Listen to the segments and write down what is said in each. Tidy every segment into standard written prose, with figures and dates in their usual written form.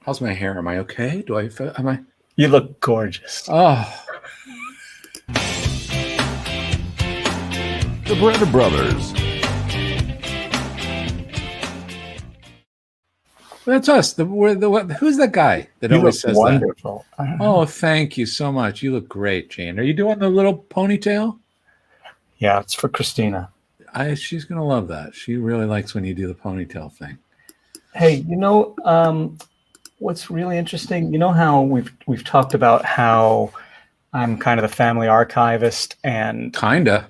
How's my hair? Am I okay? Am I? You look gorgeous. Oh. The Barretta Brothers. That's us. Who's that guy that You always look says wonderful. that? Oh, thank you so much. You look great, Jane. Are you doing the little ponytail? Yeah, it's for Christina. She's going to love that. She really likes when you do the ponytail thing. Hey, what's really interesting? You know how we've talked about how I'm kind of the family archivist and Kinda.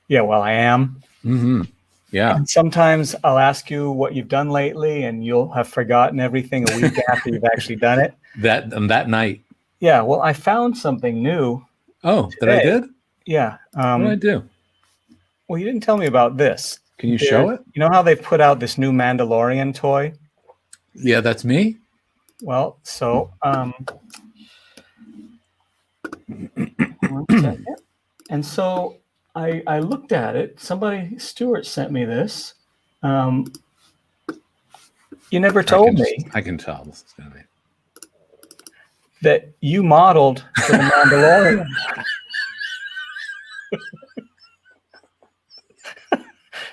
Yeah, well, I am. Mm-hmm. Yeah. And sometimes I'll ask you what you've done lately, and you'll have forgotten everything a week after you've actually done it. That night. Yeah. Well, I found something new. Oh, today. that I did? Yeah. What did I do? Well, you didn't tell me about this. Can you show it? You know how they put out this new Mandalorian toy? Yeah, that's me. Well, so one second. And so I looked at it. Stuart sent me this. You never told me. I can tell this is going to be. That you modeled for the Mandalorian.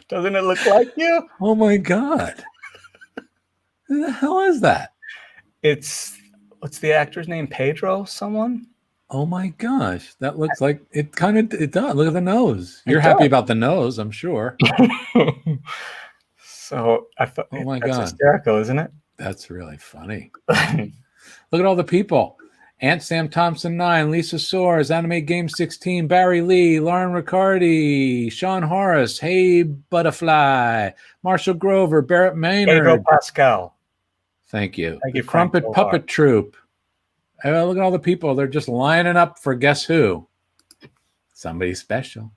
Doesn't it look like you? Oh my God. Who the hell is that? What's the actor's name? Pedro someone? Oh my gosh. That looks like it does. Look at the nose. You're happy about the nose, I'm sure. So I thought, oh my that's God. hysterical, isn't it? That's really funny. Look at all the people. Aunt Sam Thompson 9, Lisa Soares, Anime Game 16, Barry Lee, Lauren Riccardi, Sean Horace, Hey Butterfly, Marshall Grover, Barrett Maynard. Pedro Pascal. Thank you. Thank you, The Crumpet Puppet Troupe. Look at all the people. They're just lining up for guess who? Somebody special.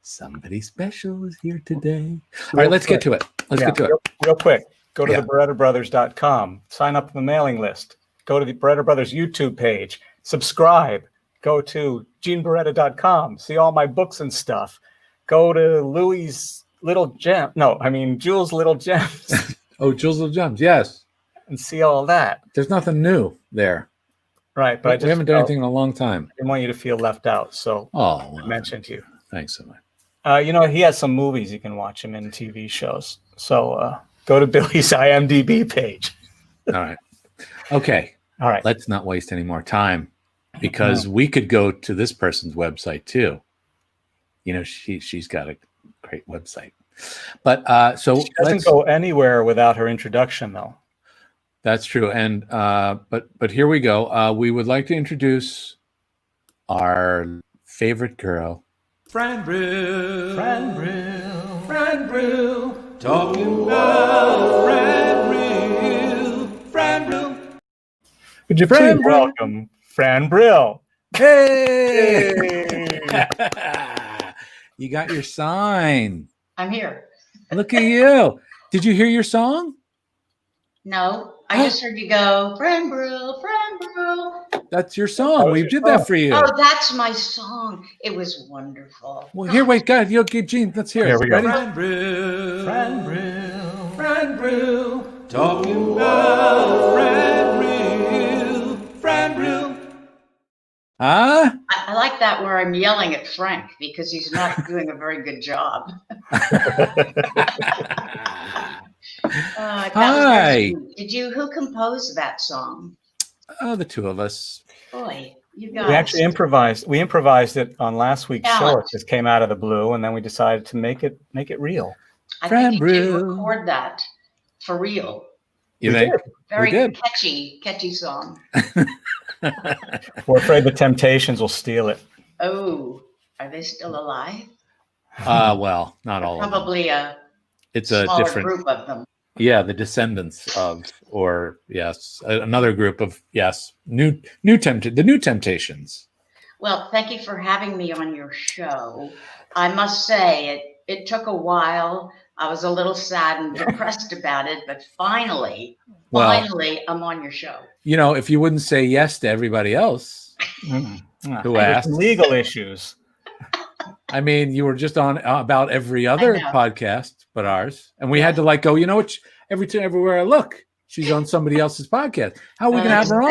Somebody special is here today. All right, let's get to it. Let's get to it. Real quick. Go to theBarrettaBrothers.com. Sign up for the mailing list. Go to the Barretta Brothers YouTube page. Subscribe. Go to GeneBarretta.com. See all my books and stuff. Go to Louie's Little Gem. No, I mean Jules' Little Gems. Oh, Jules' Little Gems. Yes. And see all that. There's nothing new there. Right, but we haven't done anything in a long time. I didn't want you to feel left out, so I mentioned you. Thanks so much. He has some movies you can watch him in, TV shows. So go to Billy's IMDb page. All right. Okay. All right. Let's not waste any more time because we could go to this person's website too. She's got a great website. But so she doesn't go anywhere without her introduction, though. That's true. And but here we go. We would like to introduce our favorite girl, Fran Brill. Fran Brill. Fran Brill. Talking about Fran Brill. Fran Brill. Would you please welcome Fran Brill? Hey! You got your sign. I'm here. Look at you. Did you hear your song? No, I just heard you go, Fran Brill, Fran Brill. That's your song. We did that for you. Oh, that's my song. It was wonderful. Well, here, wait, guys. You'll get Gene. Let's hear it. Here we go. Ready? Fran Brill. Fran Brill. Fran Brill. Talking about Fran Brill. Fran Brill. Huh? I like that where I'm yelling at Frank because he's not doing a very good job. Hi. Who composed that song? Oh, the two of us. Boy, you guys. We actually improvised. We improvised it on last week's show. It just came out of the blue, and then we decided to make it real. I think you did record that for real. You think? Very catchy song. We're afraid the Temptations will steal it. Oh, are they still alive? Well, not all of them. Probably it's a different group of them. Yeah, the descendants of, or yes, another group of the new Temptations. Well, thank you for having me on your show. I must say it took a while. I was a little sad and depressed about it, but finally, I'm on your show. If you wouldn't say yes to everybody else who asked, legal issues. I mean, you were just on about every other podcast but ours, and we had to go. You know what? Everywhere I look, she's on somebody else's podcast. How are we going to have her on?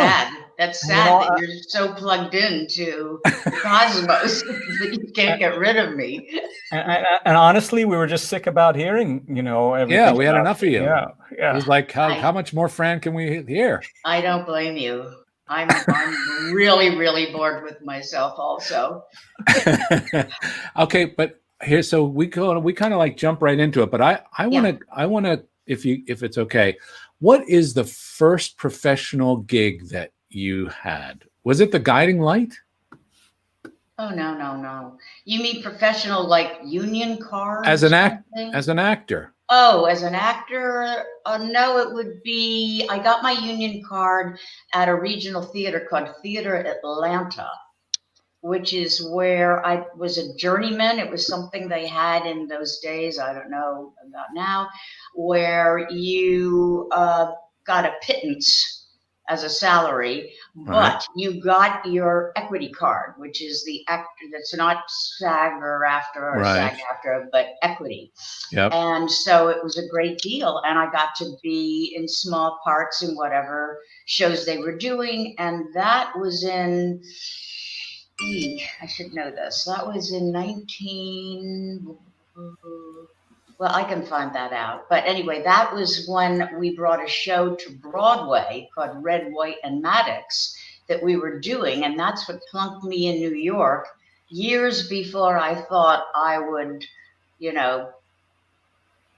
That's sad that you're so plugged into the cosmos that you can't get rid of me. And honestly, we were just sick about hearing, everything. Yeah, we had enough of you. Yeah. It was like, how much more Fran can we hear? I don't blame you. I'm really, really bored with myself also. Okay, but here, so we kind of like jump right into it, but I want to, if it's okay, what is the first professional gig that you had? Was it the Guiding Light? Oh, no. You mean professional, like union card? As an actor. Oh, as an actor? No, it would be, I got my union card at a regional theater called Theater Atlanta, which is where I was a journeyman. It was something they had in those days, I don't know about now, where you got a pittance as a salary, but you got your equity card, which is the actor that's not SAG or after or SAG after, but equity. Yep. And so it was a great deal. And I got to be in small parts in whatever shows they were doing. And that was in, I should know this. That was in well, I can find that out. But anyway, that was when we brought a show to Broadway called Red, White, and Maddox that we were doing. And that's what plunked me in New York years before I thought I would,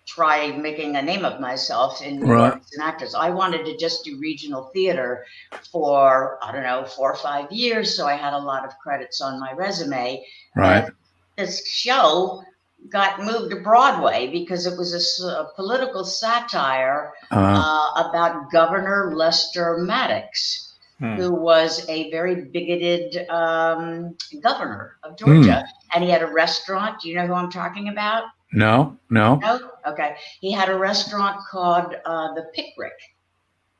try making a name of myself in New York as an actress. I wanted to just do regional theater for, 4 or 5 years. So I had a lot of credits on my resume. Right. And this show got moved to Broadway because it was a political satire about Governor Lester Maddox, who was a very bigoted governor of Georgia. And he had a restaurant. Do you know who I'm talking about? No. No? Okay. He had a restaurant called the Pickwick.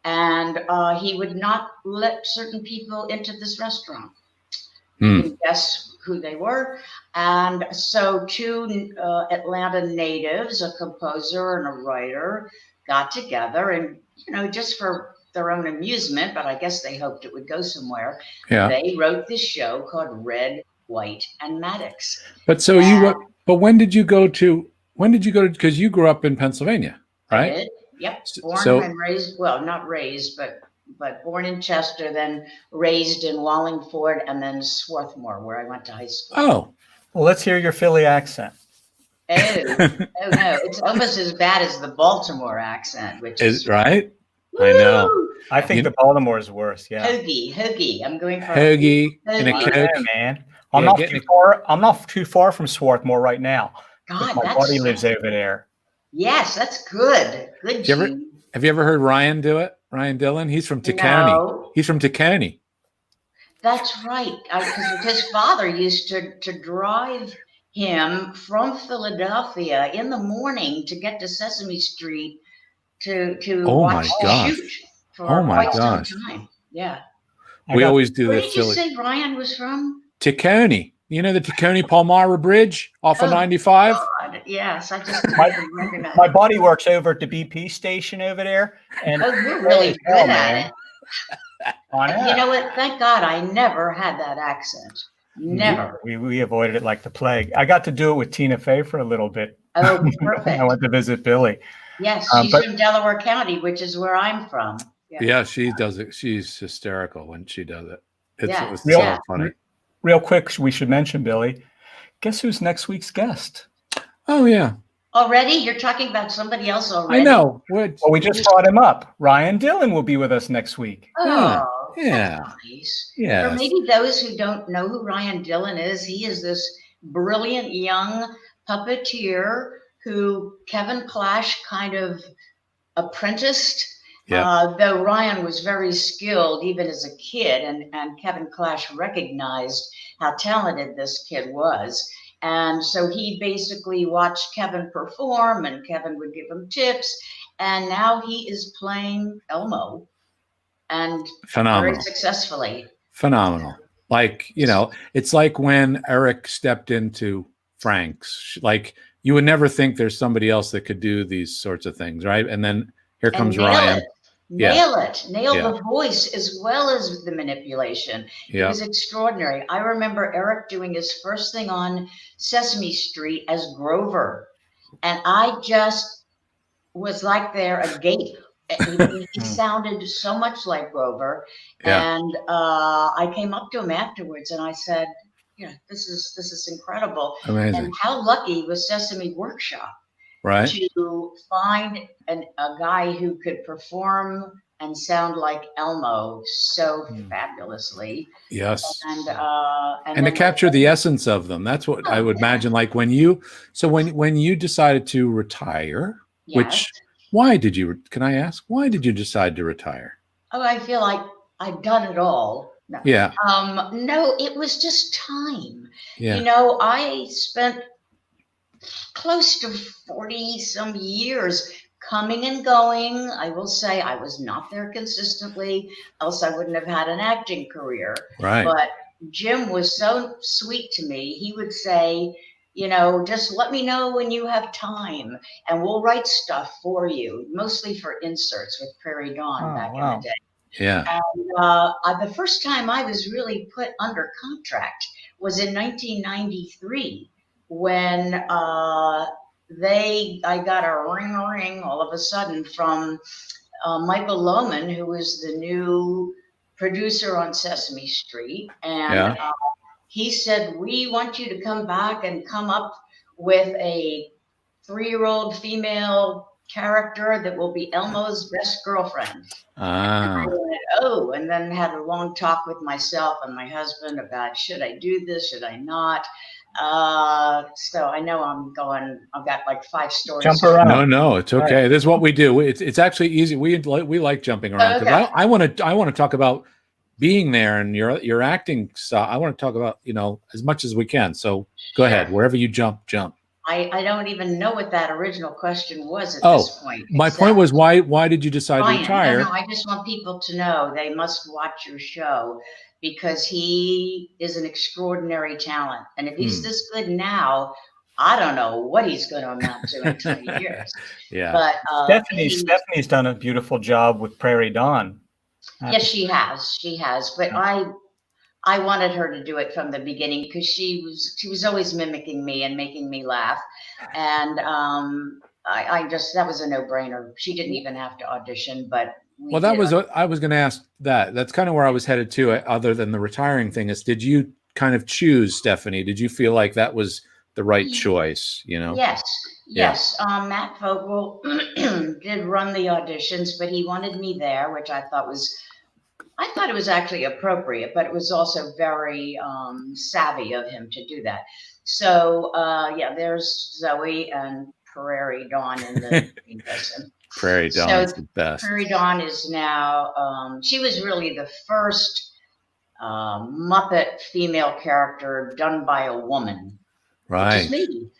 And he would not let certain people into this restaurant. You can guess who they were. And so two Atlanta natives, a composer and a writer, got together and, just for their own amusement, but I guess they hoped it would go somewhere. Yeah. They wrote this show called Red, White, and Maddox. But when did you go to, because you grew up in Pennsylvania, right? I did. Yep. Born and raised, well, not raised, but born in Chester, then raised in Wallingford, and then Swarthmore, where I went to high school. Oh. Well, let's hear your Philly accent. Oh no. It's almost as bad as the Baltimore accent, which is right. Woo! I know. I think the Baltimore is worse. Yeah. Hoagie. I'm going for hoagie and a Coke. Yeah, man. I'm not too far from Swarthmore right now. God, my buddy lives over there. Yes, that's good. Good. Have you ever heard Ryan do it? Ryan Dillon? He's from Tacony. No. He's from Tacony. That's right. Because his father used to drive him from Philadelphia in the morning to get to Sesame Street to watch the shoot for quite some time. Yeah. We always do Where this. Did you say Ryan was from? Tacony. You know the Tacony-Palmyra Bridge off of 95? God, yes, I just recognize. My buddy works over at the BP station over there. And you're really good at it. You know what? Thank God I never had that accent. Never. We avoided it like the plague. I got to do it with Tina Fey for a little bit. Oh, perfect. I went to visit Billy. Yes, she's from Delaware County, which is where I'm from. Yeah, she does it. She's hysterical when she does it. It's so funny. Real quick, we should mention, Billy, guess who's next week's guest? Oh, yeah. Already? You're talking about somebody else already? I know. Well, we just brought him up. Ryan Dillon will be with us next week. Oh, yeah. Nice. Yeah. For maybe those who don't know who Ryan Dillon is, he is this brilliant young puppeteer who Kevin Clash kind of apprenticed. Yeah. Though Ryan was very skilled even as a kid, and Kevin Clash recognized how talented this kid was. And so he basically watched Kevin perform, and Kevin would give him tips. And now he is playing Elmo, and phenomenal, very successfully. Phenomenal. Like, it's like when Eric stepped into Frank's. Like, you would never think there's somebody else that could do these sorts of things, right? And then here comes Ryan. nail the voice as well as the manipulation. It was extraordinary. I remember Eric doing his first thing on Sesame Street as Grover, and I just was like there agape. He sounded so much like Grover, and I came up to him afterwards and I said, this is incredible. Amazing. And how lucky was Sesame Workshop to find a guy who could perform and sound like Elmo so fabulously. Yes. And to capture the essence of them. That's what I would imagine. Like when you decided to retire, why did you, can I ask, why did you decide to retire? Oh, I feel like I've done it all. No. Yeah. No, it was just time. Yeah. I spent close to 40 some years coming and going. I will say I was not there consistently, else I wouldn't have had an acting career. Right. But Jim was so sweet to me. He would say, just let me know when you have time and we'll write stuff for you, mostly for inserts with Prairie Dawn back in the day. Yeah. And the first time I was really put under contract was in 1993 when I got a ring all of a sudden from Michael Lohman, who was the new producer on Sesame Street. And he said, we want you to come back and come up with a 3-year-old female character that will be Elmo's best girlfriend. And I went, and then had a long talk with myself and my husband about, should I do this? Should I not? So I know I've got like 5 stories. Jump around. No, it's okay. Right. This is what we do. It's actually easy. We like jumping around because I want to talk about being there and your acting style. I want to talk about, as much as we can. So go ahead, wherever you jump. I don't even know what that original question was at this point. My point was why did you decide to retire? No, I just want people to know they must watch your show because he is an extraordinary talent. And if he's this good now, I don't know what he's going to amount to in 20 years. Yeah. But Stephanie's done a beautiful job with Prairie Dawn. Yes, she has. But I wanted her to do it from the beginning because she was always mimicking me and making me laugh. And that was a no-brainer. She didn't even have to audition, but I was going to ask that. That's kind of where I was headed to, other than the retiring thing, is did you kind of choose Stephanie? Did you feel like that was the right choice, Yes. Matt Vogel did run the auditions, but he wanted me there, which I thought it was actually appropriate, but it was also very savvy of him to do that. So there's Zoe and Prairie Dawn in the person. Prairie Dawn is the best. Prairie Dawn is now, she was really the first Muppet female character done by a woman. Right. Which is me.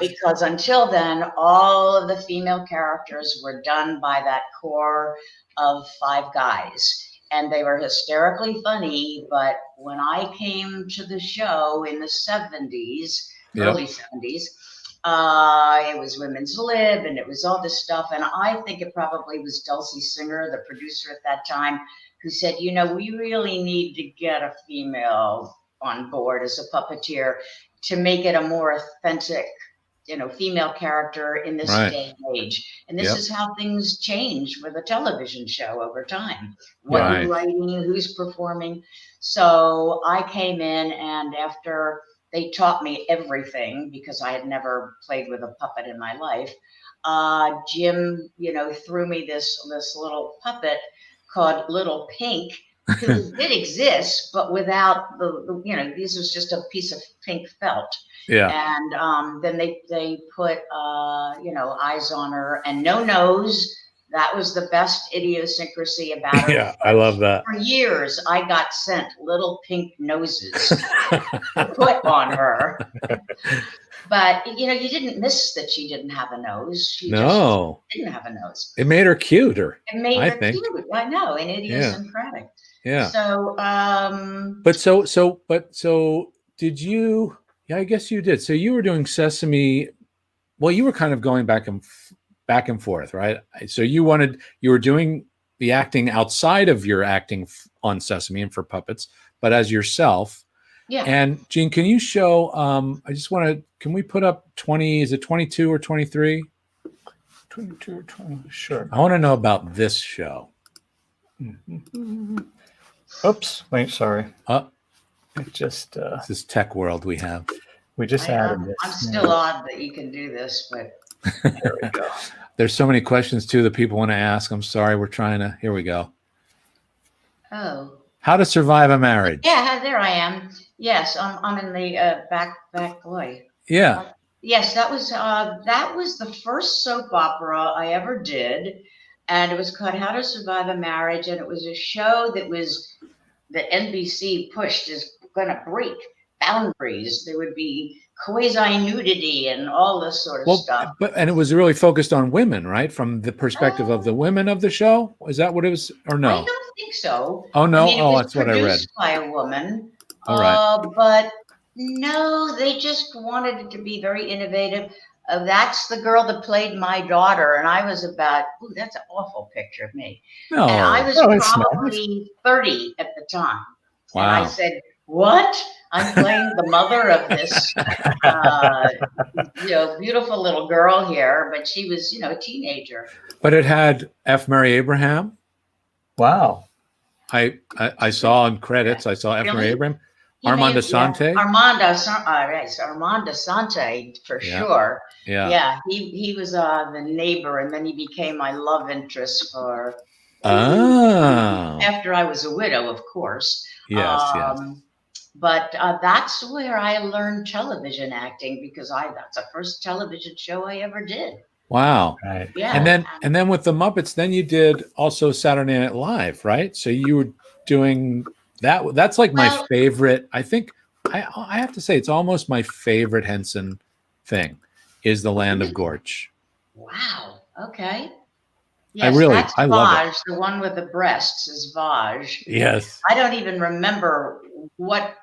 Because until then, all of the female characters were done by that core of 5 guys. And they were hysterically funny. But when I came to the show in the 70s, early 70s, it was Women's Lib and it was all this stuff. And I think it probably was Dulcy Singer, the producer at that time, who said, we really need to get a female on board as a puppeteer to make it a more authentic, female character in this day and age. And this is how things change with a television show over time. What you're writing, who's performing. So I came in, and after they taught me everything, because I had never played with a puppet in my life, Jim, threw me this little puppet called Little Pink, who did exist, but without this was just a piece of pink felt. Yeah. And then they put eyes on her and no nose. That was the best idiosyncrasy about her. Yeah, I love that. For years, I got sent little pink noses to put on her. But, you didn't miss that she didn't have a nose. She just didn't have a nose. It made her cuter. It made her cute. I know, and idiosyncratic. Yeah. So, so did you? Yeah, I guess you did. So you were doing Sesame. Well, you were kind of going back and forth, right? So you were doing the acting outside of your acting on Sesame and for puppets, but as yourself. Yeah. And Gene, can you show? I just want to. Can we put up 20? Is it 22 or 23? 22 or 20. Sure. I want to know about this show. Oops. Wait. Sorry. It just. This is tech world we have. We just added this. I'm still odd that you can do this, but There we go. There's so many questions too that people want to ask. I'm sorry. We're trying to. Here we go. oh. How to survive a marriage. Yeah, there I am. Yes, I'm in the back boy. Yeah. Yes, that was the first soap opera I ever did, and it was called How to Survive a Marriage, and it was a show that NBC pushed is going to break boundaries. There would be quasi nudity and all this sort of stuff. And it was really focused on women, right? From the perspective of the women of the show. Is that what it was, or no? I don't think so. Oh no! I mean, it was That's what I read. produced by a woman. All right. But no, they just wanted it to be very innovative. That's the girl that played my daughter, and I was about. Ooh, that's an awful picture of me. No. And I was it's probably 30 at the time. And Wow. I said, "What? I'm playing the mother of this, beautiful little girl here." But she was, a teenager. But it had F. Mary Abraham. Wow. I saw in credits. I saw F. Mary Really? Abraham. He Armand made- Asante. Armand Asante for Yeah. sure. Yeah. Yeah, he was the neighbor, and then he became my love interest for Oh. after I was a widow, of course. Yes. Yes. But that's where I learned television acting because that's the first television show I ever did. Wow. Right. Yeah, And then with the Muppets, then you did also Saturday Night Live, right? So you were doing that. That's like my Well- favorite. I think I have to say it's almost my favorite Henson thing is The Land of Gorch. Wow. Okay. I love it. Vaj. The one with the breasts is Vaj. Yes. I don't even remember what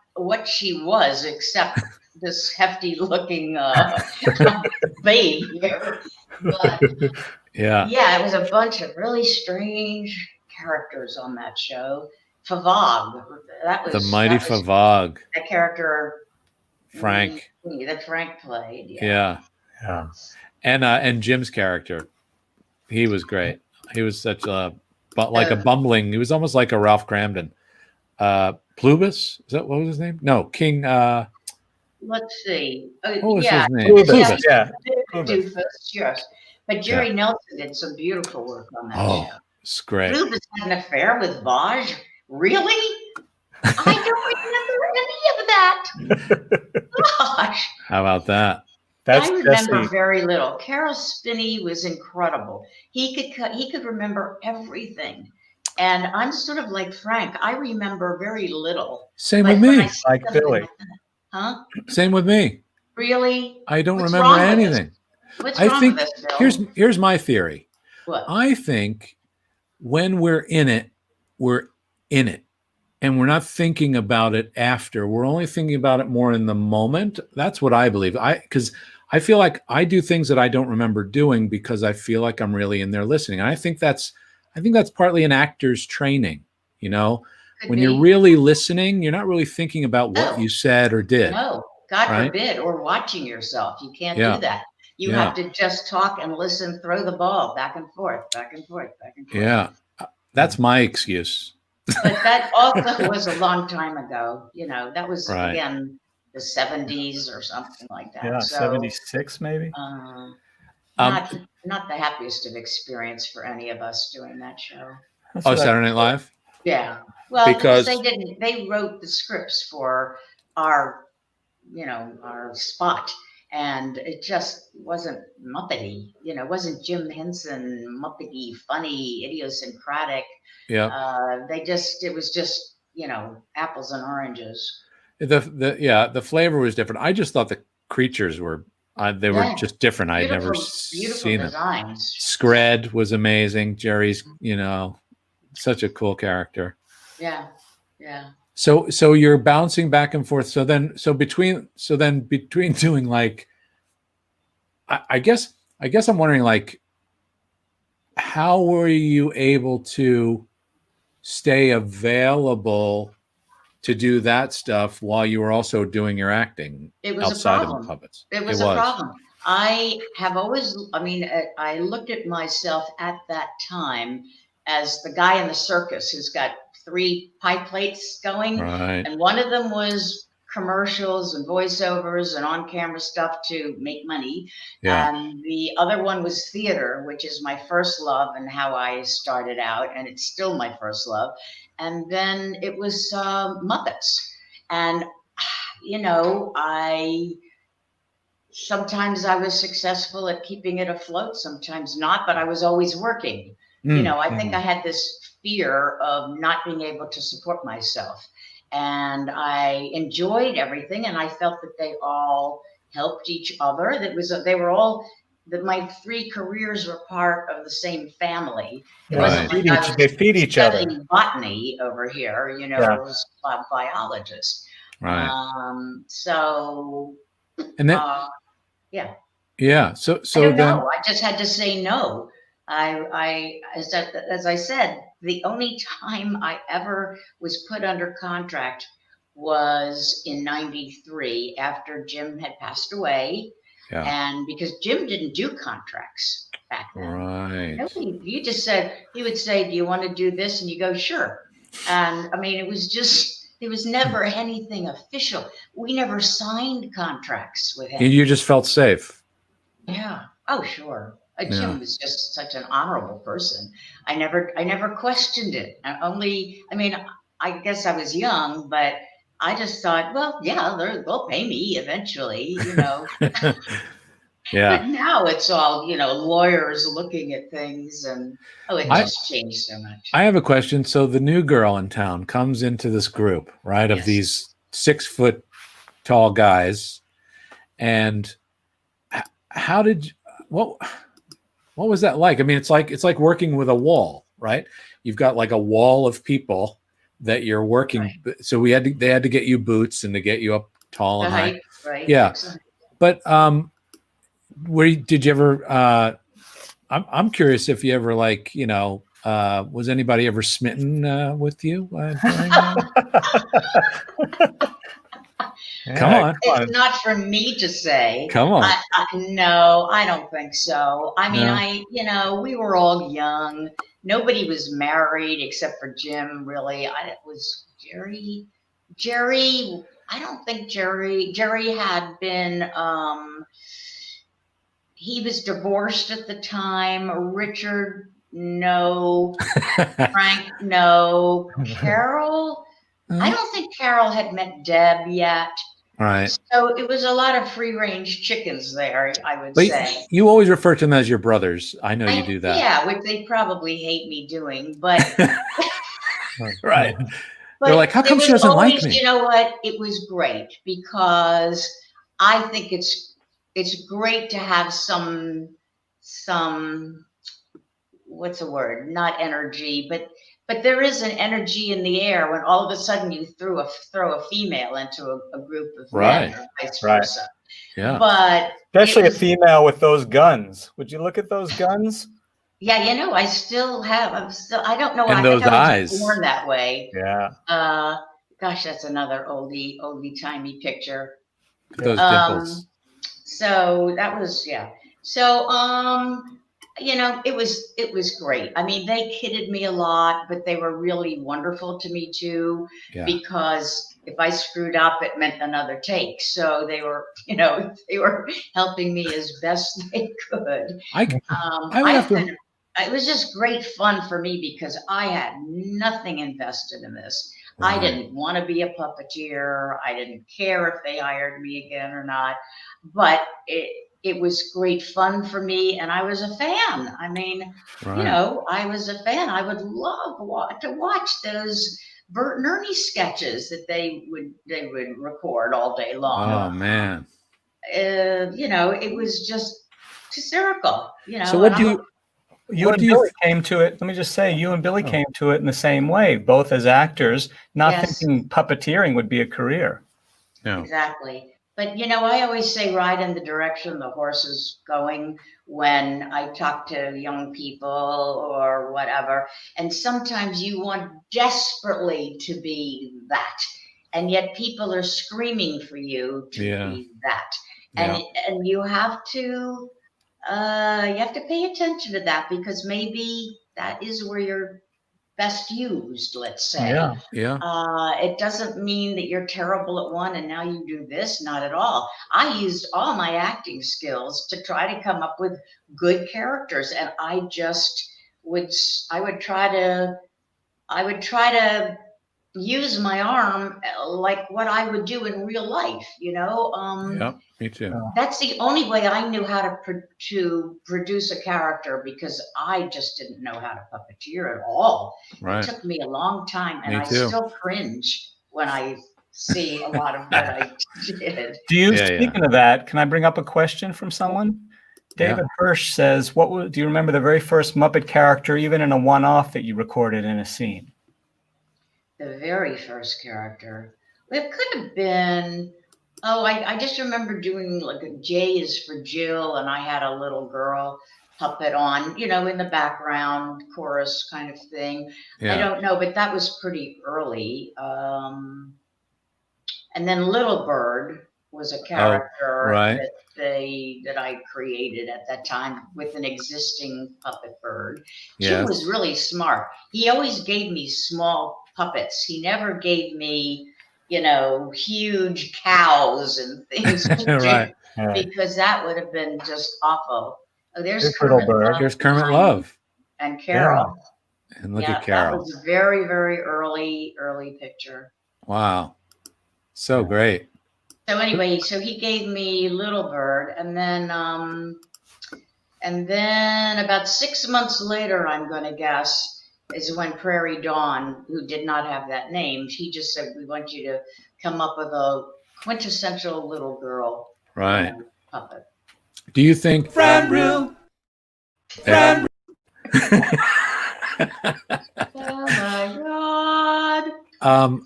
she was except this hefty looking babe here. But Yeah. yeah, it was a bunch of really strange characters on that show. Favog, that was The mighty that was Favog, that character Frank. that Frank played. Yeah. Yeah. And Jim's character, he was great. He was such a bumbling. He was almost like a Ralph Cramden. Plubus, is that what was his name? No, King. Let's see. What was Yeah, his name? Plubus, yeah. Doofus, yes. But Jerry Nelson did some beautiful work on that Oh, show. it's great. Plubus had an affair with Vaj. Really? I don't remember any of that. Gosh. How about that? That's I remember Jesse. very little. Carol Spinney was incredible. He could remember everything. And I'm sort of like Frank. I remember very little. Same But with when me. I see Like something Billy. that, huh? Same with me. Really? I don't What's remember wrong with this? anything. What's I wrong think with this, Bill? here's my theory. What? I think when we're in it, and we're not thinking about it after. We're only thinking about it more in the moment. That's what I believe. Because I feel like I do things that I don't remember doing because I feel like I'm really in there listening. And I think that's partly an actor's training. You know, Could when be. you're really listening, you're not really thinking about what No. you said or did. No, God Right? forbid, or watching yourself. You can't Yeah. do that. You Yeah. have to just talk and listen, throw the ball back and forth, back and forth, back and forth. Yeah, that's my excuse. But that also was a long time ago. That was, Right. again, the 70s or something like that. Yeah, So, 76 maybe. not the happiest of experience for any of us doing that show. That's Oh, what I- Saturday Night Live. Yeah. Well, Because- they wrote the scripts for our spot, and it just wasn't Muppety. It wasn't Jim Henson Muppety, funny, idiosyncratic. Yeah. It was just apples and oranges. The flavor was different. I just thought the creatures were they were Yeah. just different. I'd never Beautiful seen them. designs. Scred was amazing. Jerry's, such a cool character. Yeah, yeah. So you're bouncing back and forth. So then between doing like, I guess I'm wondering, like, how were you able to stay available to do that stuff while you were also doing your acting It was a outside of problem. the puppets? It was a problem. I have always, I mean, I looked at myself at that time as the guy in the circus who's got 3 pie plates going. Right. And one of them was commercials and voiceovers and on-camera stuff to make money. Yeah. And the other one was theater, which is my first love and how I started out. And it's still my first love. And then it was Muppets. And, you know, sometimes I was successful at keeping it afloat, sometimes not, but I was always working. You know, I think I had this fear of not being able to support myself. And I enjoyed everything, and I felt that they all helped each other. They were all, that my 3 careers were part of the same family. It wasn't like I was they feed each other. studying botany over here, you know, it was a biologist. Right. So, And then, yeah. So I don't then, know. I just had to say no. As I said, the only time I ever was put under contract was in '93 after Jim had passed away. Yeah. And because Jim didn't do contracts back then. Right. Nobody, he just said, he would say, do you want to do this? And you go, sure. And I mean, it was just, there was never anything official. We never signed contracts with him. You just felt safe. Yeah. Oh, sure. Jim was just such an honorable person. I never questioned it. I guess I was young, but I just thought, well, yeah, they'll pay me eventually, you know. Yeah. But now it's all, you know, lawyers looking at things, and just changed so much. I have a question. So the new girl in town comes into this group, right, of these 6 foot tall guys, and how did what was that like? I mean, it's like working with a wall, right? You've got like a wall of people that you're working. Right. So they had to get you boots and to get you up tall and high. Right. Yeah. But did you ever? I'm curious if you ever, like, you know, was anybody ever smitten with you? Come on. It's not for me to say. Come on. No, I don't think so. I mean, we were all young. Nobody was married except for Jim, really. It was Jerry. I don't think Jerry had been, he was divorced at the time. Richard, no. Frank, no. Carol, I don't think Carol had met Deb yet. Right. So it was a lot of free range chickens there, I would say. You always refer to them as your brothers. I know you do that. Yeah, which they probably hate me doing, but. Right. They're like, how come she doesn't like me? You know what? It was great because I think it's great to have some what's the word? Not energy, but there is an energy in the air when all of a sudden you throw a female into a group of men, or vice versa. Yeah. But especially a female with those guns. Would you look at those guns? Yeah, you know, I don't know. And those eyes. I was born that way. Yeah. Gosh, that's another oldie timey picture. Those dimples. So that was, yeah. So, you know, it was great. I mean, they kidded me a lot, but they were really wonderful to me too, because if I screwed up, it meant another take. So they were, you know, helping me as best they could. It was just great fun for me because I had nothing invested in this. Right. I didn't want to be a puppeteer. I didn't care if they hired me again or not, but it was great fun for me, and I was a fan. I mean, you know, I was a fan. I would love to watch those Bert and Ernie sketches that they would record all day long. Oh man! You know, it was just hysterical. You know. So what do you and Billy came to it? Let me just say, you and Billy came to it in the same way, both as actors, not thinking puppeteering would be a career. No. Exactly. But I always say ride in the direction the horse is going when I talk to young people or whatever. And sometimes you want desperately to be that. And yet people are screaming for you to be that. And you have to pay attention to that, because maybe that is where you're best used, let's say. It doesn't mean that you're terrible at one and now you do this. Not at all. I used all my acting skills to try to come up with good characters, and I would try to use my arm like what I would do in real life, Me too. That's the only way I knew how to produce a character, because I just didn't know how to puppeteer at all. Right. It took me a long time, and Me I too. still cringe when I see a lot of what I did. Speaking of that, can I bring up a question from someone? David Hirsch says, do you remember the very first Muppet character, even in a one-off, that you recorded in a scene? The very first character. It could have been, I just remember doing like a J is for Jill, and I had a little girl puppet on, in the background, chorus kind of thing. I don't know, but that was pretty early. And then Little Bird was a character that I created at that time with an existing puppet bird. Jim was really smart. He always gave me small puppets. He never gave me, huge cows and things to do, because that would have been just awful. Oh, there's Kermit Love. Here's Kermit Love. And Carol. Yeah. And look at Carol. That was a very, very early picture. Wow. So great. So anyway, so he gave me Little Bird, and then about 6 months later, I'm going to guess, is when Prairie Dawn, who did not have that name, he just said, we want you to come up with a quintessential little girl puppet. Do you think Fran Brill? Fran Brill. Oh my God.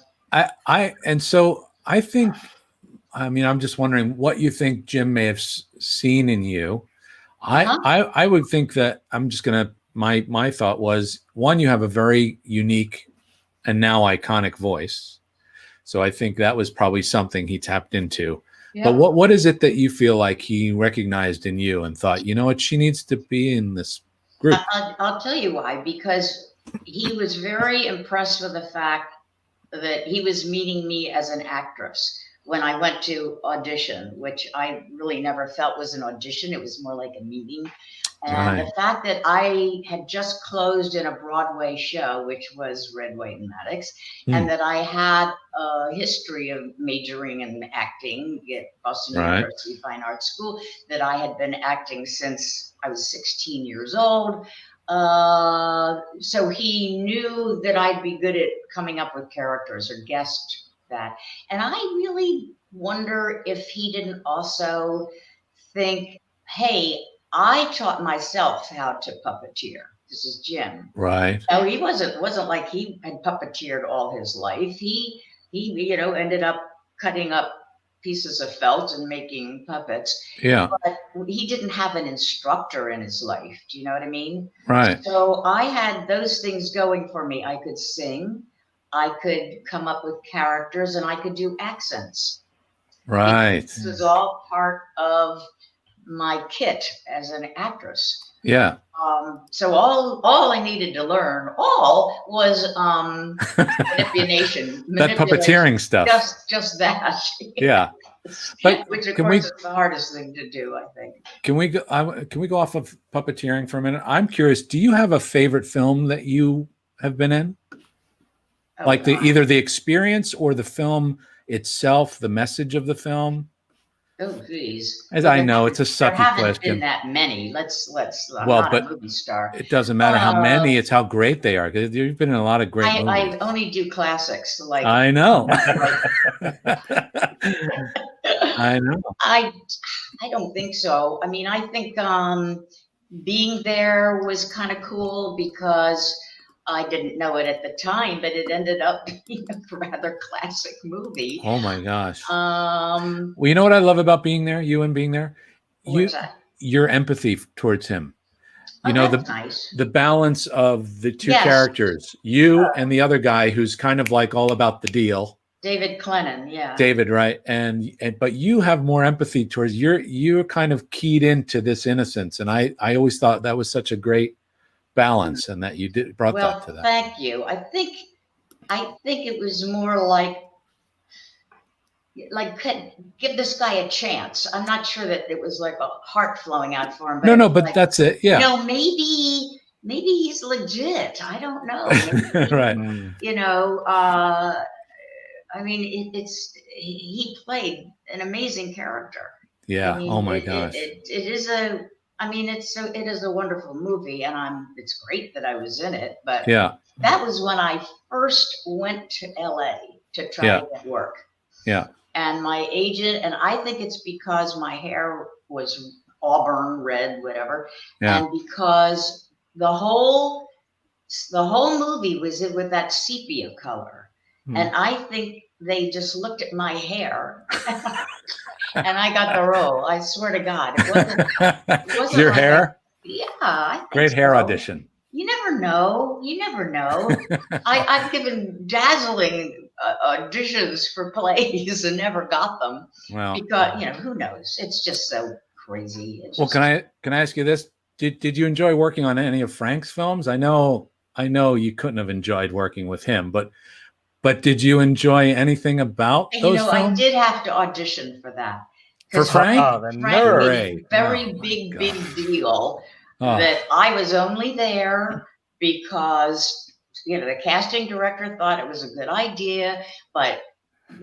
I think, I'm just wondering what you think Jim may have seen in you. I would think that my thought was, one, you have a very unique and now iconic voice. So I think that was probably something he tapped into. Yeah. But what is it that you feel like he recognized in you and thought, what, she needs to be in this group? I'll tell you why, because he was very impressed with the fact that he was meeting me as an actress when I went to audition, which I really never felt was an audition. It was more like a meeting. And the fact that I had just closed in a Broadway show, which was Red, White, and Maddox, and that I had a history of majoring in acting at Boston University Fine Arts School, that I had been acting since I was 16 years old. So he knew that I'd be good at coming up with characters, or guessed that. And I really wonder if he didn't also think, hey, I taught myself how to puppeteer. This is Jim. Right. No, he wasn't like he had puppeteered all his life. He ended up cutting up pieces of felt and making puppets. Yeah. But he didn't have an instructor in his life. Do you know what I mean? Right. So I had those things going for me. I could sing, I could come up with characters, and I could do accents. Right. This was all part of my kit as an actress. Yeah. So all I needed to learn was manipulation. That puppeteering stuff. Just that. Yeah. But which of course is the hardest thing to do, I think. Can we go off of puppeteering for a minute? I'm curious, do you have a favorite film that you have been in? Like either the experience or the film itself, the message of the film? Oh, geez. As I know, it's a sucky question. There haven't been that many. Let's. I'm well, not but a movie star. It doesn't matter how many; it's how great they are. Because you've been in a lot of great movies. I only do classics. Like I know. I know. I don't think so. I mean, I think being there was kind of cool because I didn't know it at the time, but it ended up being a rather classic movie. Oh my gosh. Well, you know what I love about being there, being there? What's that? Your empathy towards him. That's nice. The balance of the two Yes. characters, you and the other guy who's kind of like all about the deal. David Clennon, yeah. David, right? And but you have more empathy towards you're kind of keyed into this innocence, and I always thought that was such a great balance, and that you brought that to that. Thank you. I think it was more like give this guy a chance. I'm not sure that it was like a heart flowing out for him. But No, but that's it. Yeah. Maybe he's legit. I don't know. Maybe, Right. I mean, he played an amazing character. Yeah. I mean, Oh my gosh. It is a wonderful movie, and it's great that I was in it. But yeah, that was when I first went to LA to try to get work. Yeah. And my agent, and I think it's because my hair was auburn red, whatever, and because the whole movie was with that sepia color. And I think they just looked at my hair and I got the role. I swear to God. It wasn't your like hair? I think Great hair so. audition. You never know. I've given dazzling auditions for plays and never got them. Well, because, who knows? It's just so crazy. Can I ask you this? Did you enjoy working on any of Frank's films? I know you couldn't have enjoyed working with him, but did you enjoy anything about those films? I did have to audition for that. For Frank? Frank made a very big deal that I was only there because, the casting director thought it was a good idea, but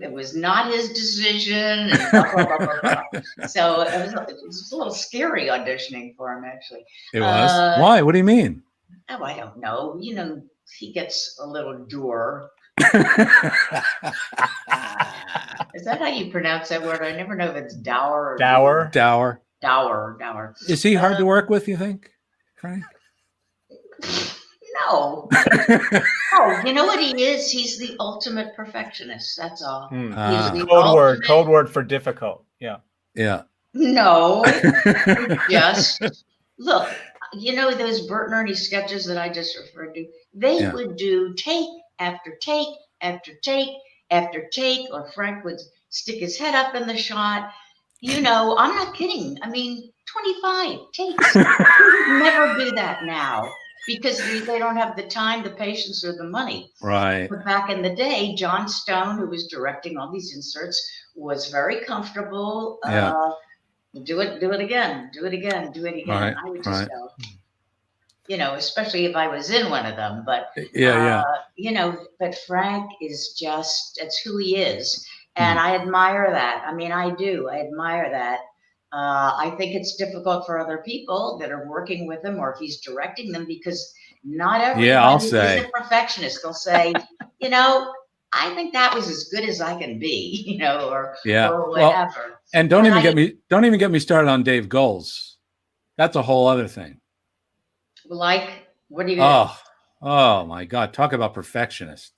it was not his decision. And blah, blah, blah, blah, blah. So it was a little scary auditioning for him, actually. It was? Why? What do you mean? Oh, I don't know. He gets a little dour. Is that how you pronounce that word? I never know if it's dour or dour. Dour. Is he hard to work with, you think, Frank? No. Oh, you know what he is? He's the ultimate perfectionist. That's all. Code word for difficult. Yeah. Yeah. No. Just look. Those Bert and Ernie sketches that I just referred to. They would do take after take after take after take, or Frank would stick his head up in the shot. I'm not kidding. I mean, 25 takes. We would never do that now because they don't have the time, the patience, or the money. Right. But back in the day, John Stone, who was directing all these inserts, was very comfortable. Do it again. Right. I would just go. Especially if I was in one of them, but but Frank is that's who he is. And I admire that. I mean, I do. I admire that. I think it's difficult for other people that are working with him, or if he's directing them, because not everybody is a perfectionist. They'll say, I think that was as good as I can be, or whatever. Well, and don't even get me started on Dave Goelz. That's a whole other thing. Like, what do you do? Oh my God. Talk about perfectionist.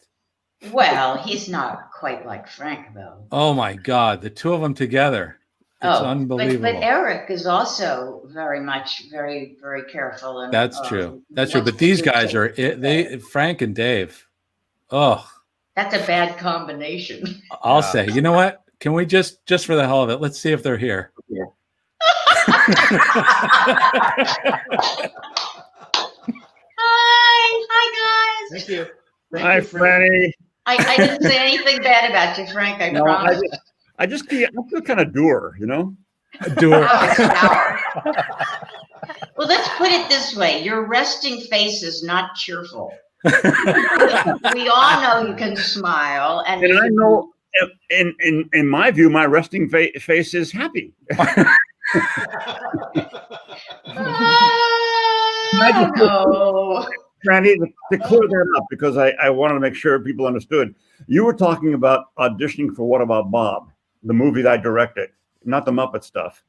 Well, he's not quite like Frank, though. Oh my God. The two of them together. It's unbelievable. But Eric is also very, very careful. And that's true. That's true. But these guys Frank and Dave. Oh, that's a bad combination. I'll say, you know what? Can we just for the hell of it, let's see if they're here. Yeah. Hi guys. Thank you. Hi, Franny. I didn't say anything bad about you, Frank. I promise. I feel kind of dour, Dour. Well, let's put it this way: your resting face is not cheerful. We all know you can smile, and I know, in my view, my resting face is happy. No. Randy, to clear that up, because I wanted to make sure people understood. You were talking about auditioning for What About Bob, the movie that I directed, not the Muppet stuff.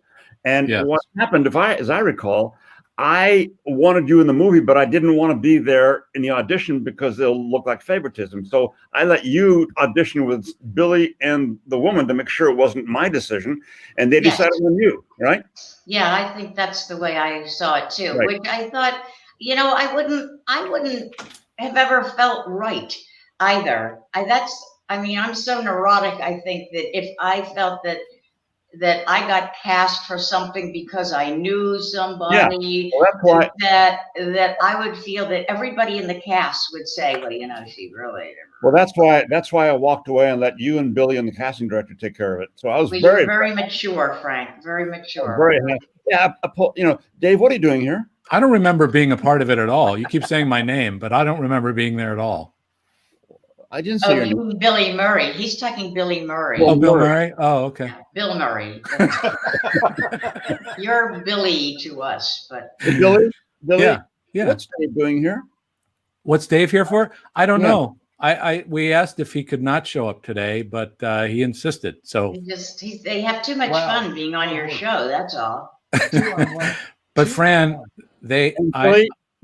And what happened, as I recall, I wanted you in the movie, but I didn't want to be there in the audition because they'll look like favoritism. So I let you audition with Billy and the woman to make sure it wasn't my decision, and they Yes. decided on you, right? Yeah, I think that's the way I saw it too. Right. Which I thought, I wouldn't have ever felt right either. I'm so neurotic. I think that if I felt that I got cast for something because I knew somebody, Well, that's why. that I would feel that everybody in the cast would say, well, she really. Well, that's why I walked away and let you and Billy and the casting director take care of it. So I was Well, very, you're very mature, Frank. Very mature. very happy. Yeah, Dave, what are you doing here? I don't remember being a part of it at all. You keep saying my name, but I don't remember being there at all. I didn't say your you name. mean Billy Murray. He's talking Billy Murray. Oh, Bill Murray. Oh, okay. Bill Murray. You're Billy to us, but Billy? Yeah. What's Dave doing here? What's Dave here for? I don't Yeah. know. We asked if he could not show up today, but he insisted. So, they have too much fun being on your show. That's all. but Fran, Billy.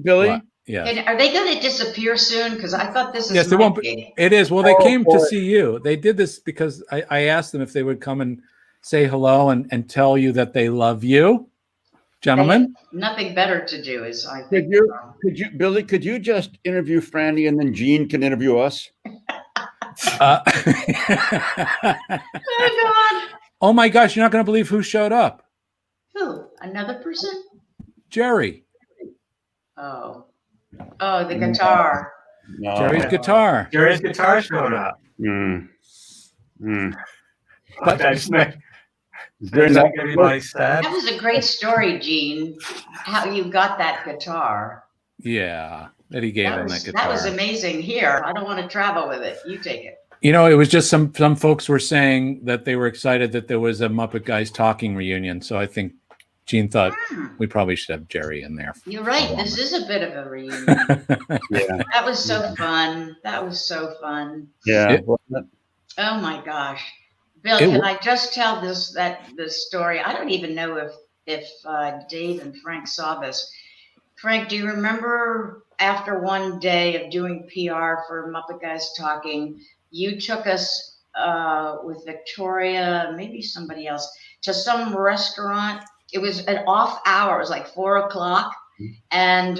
What? Yeah. And are they going to disappear soon? Because I thought this is Yes, they my won't. gig. It is. Well, they came to boy. see you. They did this because I asked them if they would come and say hello and tell you that they love you, gentlemen. Nothing better to do is I think. Billy, could you just interview Franny and then Gene can interview us? Oh God! Oh my gosh! You're not going to believe who showed up. Who? Another person? Jerry. Oh, the guitar. No. Jerry's guitar. Jerry's guitar showed up. But I just make Very make nice. everybody sad. That was a great story, Gene. How you got that guitar? Yeah, that he gave him that guitar. That was amazing. Here, I don't want to travel with it. You take it. It was just some folks were saying that they were excited that there was a Muppet Guys Talking reunion. So I think Gene thought we probably should have Jerry in there. You're right. This is a bit of a reunion. Yeah. That was so fun. That was so fun. Yeah. Oh my gosh. Bill, can I just tell this story? I don't even know if Dave and Frank saw this. Frank, do you remember after one day of doing PR for Muppet Guys Talking, you took us with Victoria, maybe somebody else, to some restaurant? It was an off hour. It was like 4:00, and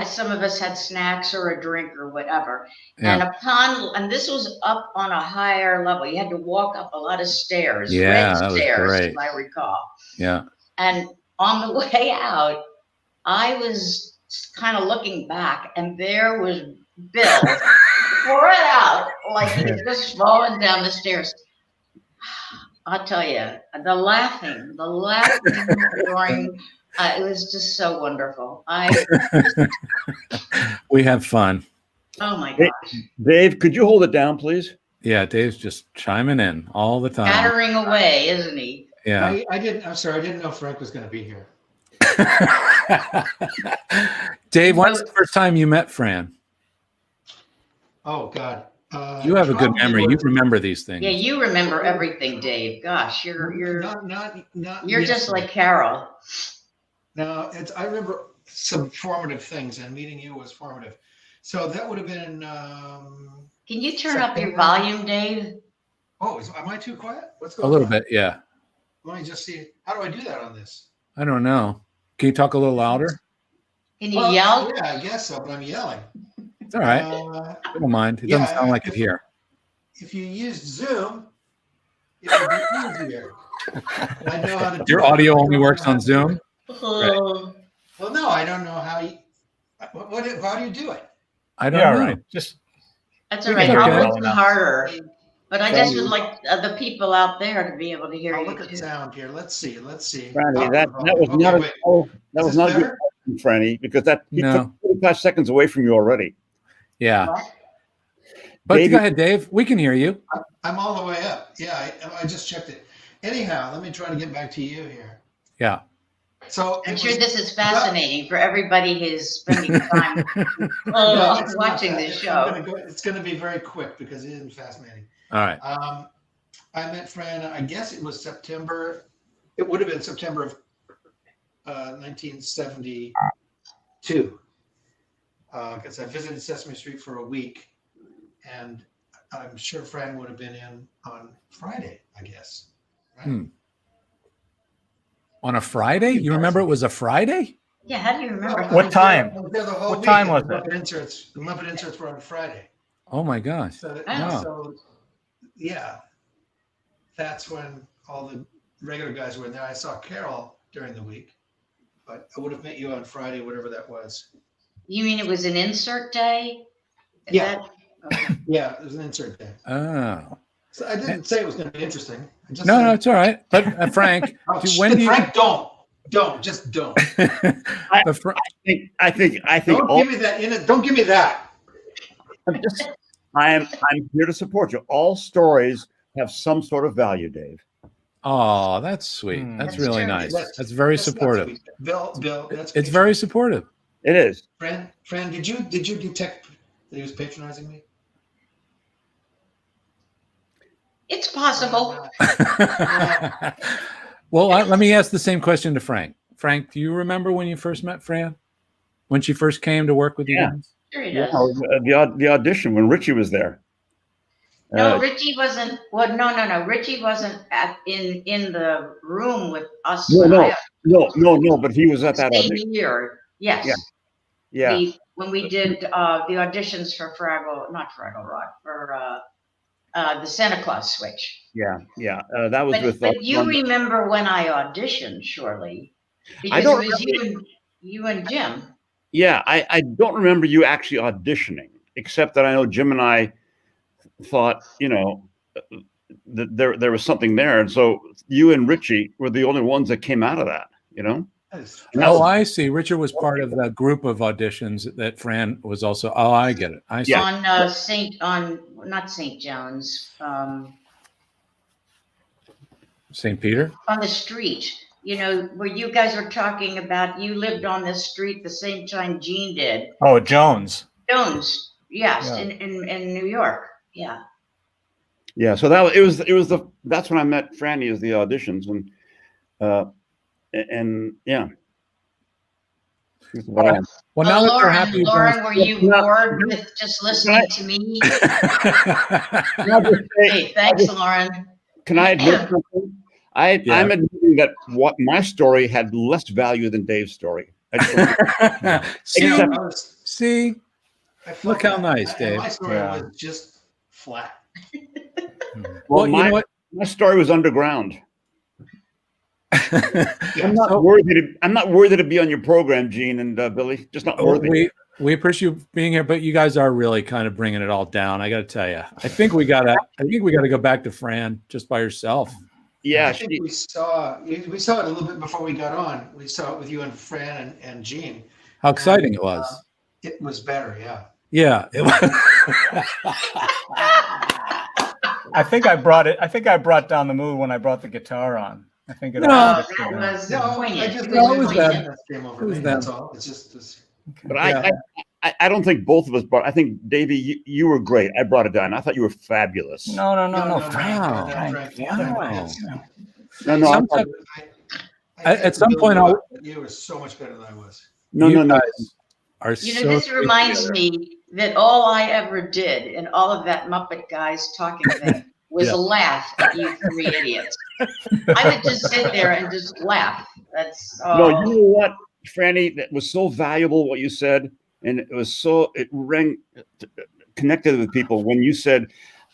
some of us had snacks or a drink or whatever. Yeah. And this was up on a higher level. You had to walk up a lot of stairs. Yeah, red that was stairs, great. if I recall. Yeah. And on the way out, I was kind of looking back, and there was Bill spread out like he was just falling down the stairs. I'll tell you, the laughing during. It was just so wonderful. We have fun. Oh my gosh. Dave, could you hold it down, please? Yeah, Dave's just chiming in all the time. Battering away, isn't he? Yeah. I'm sorry. I didn't know Frank was going to be here. Dave, when's the first time you met Fran? Oh God. You have a good probably memory. was- You remember these things. Yeah, you remember everything, Dave. Gosh, you're not you're just like Carol. No, I remember some formative things, and meeting you was formative. So that would have been. Can you turn up your volume, Dave? Oh, am I too quiet? What's A going on? little bit, yeah. Let me just see. How do I do that on this? I don't know. Can you talk a little louder? Can you Well, yell? Yeah, I guess so, but I'm yelling. It's all right. I don't mind. It doesn't sound like it here. If you used Zoom, it would be easier. I know how to. Your audio only works on Zoom? Oh, Well, no, I don't know how you. How do you do it? I don't know. Right. Just that's all We right. can I'll hear it listen enough. harder. But I just would like the people out there to be able to hear I'll you look at too. sound here. Let's see. Franny, that was Okay, not a, wait. that was Is this not a good better? question, Franny, because he No. took 45 seconds away from you already. Yeah. What? But Dave- go ahead, Dave. We can hear you. I'm all the way up. Yeah, I just checked it. Anyhow, let me try to get back to you here. Yeah. So I'm it sure was- this is fascinating for everybody who's spending time No, it's not watching that. this show. It's going to be very quick because it isn't fascinating. All right. I met Fran, I guess it was September. It would have been September 1972. Because I visited Sesame Street for a week, and I'm sure Fran would have been in on Friday, I guess. Right? On a Friday? You remember it was a Friday? Yeah, how do you remember? What time? I was there the whole What week, time and was the it? The Muppet inserts were on Friday. Oh my gosh. So, Wow. so yeah, that's when all the regular guys were in there. I saw Carol during the week, but I would have met you on Friday, whatever that was. You mean it was an insert day? Is Yeah. that- okay. Yeah, it was an insert day. Oh. So I didn't say it was going to be interesting. I just No, said, no, it's all right. But Frank, oh, when do you Frank, just don't. the Fr- I think Don't all, give me that. Don't give me that. I'm here to support you. All stories have some sort of value, Dave. Oh, that's sweet. That's That's really true. nice. That's- That's very That's not supportive. sweet. Bill, that's It's very supportive. It is. Fran, did you detect that he was patronizing me? It's possible. Well, let me ask the same question to Frank. Frank, do you remember when you first met Fran? When she first came to work with you Yeah. guys? Sure he Yeah, does. the audition when Richie was there. No, Richie wasn't. Well, no. Richie wasn't in the room with us. No. No. But he was at that Same audition. year. Yes. Yeah. When we did the auditions for not Fraggle Rock, for the Santa Claus Switch. Yeah. That was with. But you remember when I auditioned, surely, because don't it was you and Jim. Yeah, I don't remember you actually auditioning, except that I know Jim and I thought, that there was something there, and so you and Richie were the only ones that came out of that. Oh, I see. Richard was part of that group of auditions that Fran was also. Oh, I get it. I see. Yeah. On not St. John's, St. Peter? on the street, where you guys were talking about, you lived on this street the same time Gene did. Oh, Jones. Yes, Yeah. in New York. Yeah. Yeah, so that's when I met Franny as the auditions, and yeah. Well, now that we're happy, Lauren, were you bored with just listening to me? Hey, thanks, Lauren. Can I admit something? I'm admitting that what my story had less value than Dave's story. See, look how nice, Dave. My story was just flat. Well, you know what? My story was underground. Yeah. I'm not worthy to be on your program, Gene and Billy. Just not worthy. We appreciate you being here, but you guys are really kind of bringing it all down. I got to tell you, I think we got to go back to Fran just by herself. Yeah, I think we saw it a little bit before we got on. We saw it with you and Fran and Gene. How exciting it was! It was better, yeah. Yeah, it was. I think I brought down the mood when I brought the guitar on. I think it No. That was No, I poignant. just No, it was them. came over It was me. them. That's all. It's just but I don't think both of us brought. I think Davey, you were great. I brought it down. I thought you were fabulous. No, Frank. No. At some point, you were so much better than I was. No. guys are This so reminds me that all I ever did in all of that Muppet guys talking thing was laugh at you three idiots. I would just sit there and just laugh. That's No, you know what, Franny? That was so valuable what you said, and it rang connected with people when you said,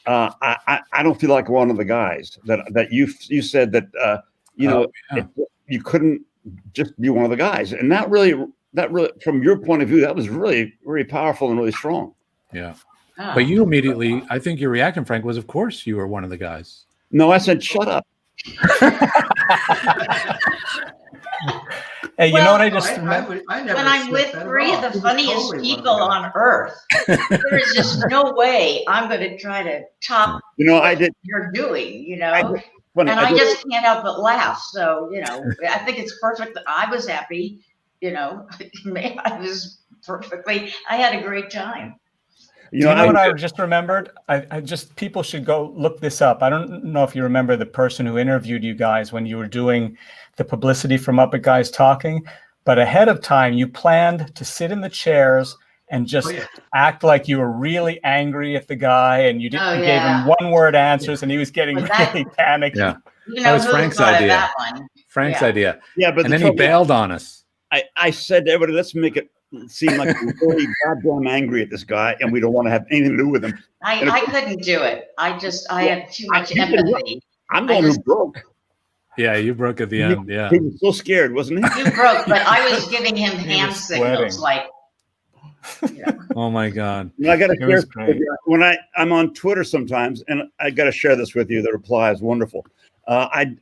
"I don't feel like one of the guys." That you said that you couldn't just be one of the guys, and that really, from your point of view, that was really, really powerful and really strong. Yeah. But you immediately, I think your reaction, Frank, was, of course, you were one of the guys. No, I said, shut up. Hey, you know what I just remembered? When I'm with three of the funniest people on earth, there is just no way I'm going to try to top I did. you're doing, Funny, and I just can't help but laugh. So, I think it's perfect that I was happy, I was I had a great time. You know what I just remembered? I just, people should go look this up. I don't know if you remember the person who interviewed you guys when you were doing the publicity for Muppet Guys Talking, but ahead of time, you planned to sit in the chairs and just act like you were really angry at the guy, and you gave him one-word answers, and he was getting really panicked. Yeah, You that know was who Frank's thought of idea. that one? Frank's idea. Yeah, but and then he bailed on us. I said to everybody, let's make it seem like we're really goddamn angry at this guy, and we don't want to have anything to do with him. I couldn't do it. I have too much empathy. I'm the one who broke. Yeah, you broke at the end. Yeah, he was so scared, wasn't he? You broke, but I was giving him hand signals like. Yeah. Oh my God! I got to share when I'm on Twitter sometimes, and I got to share this with you. The reply is wonderful. I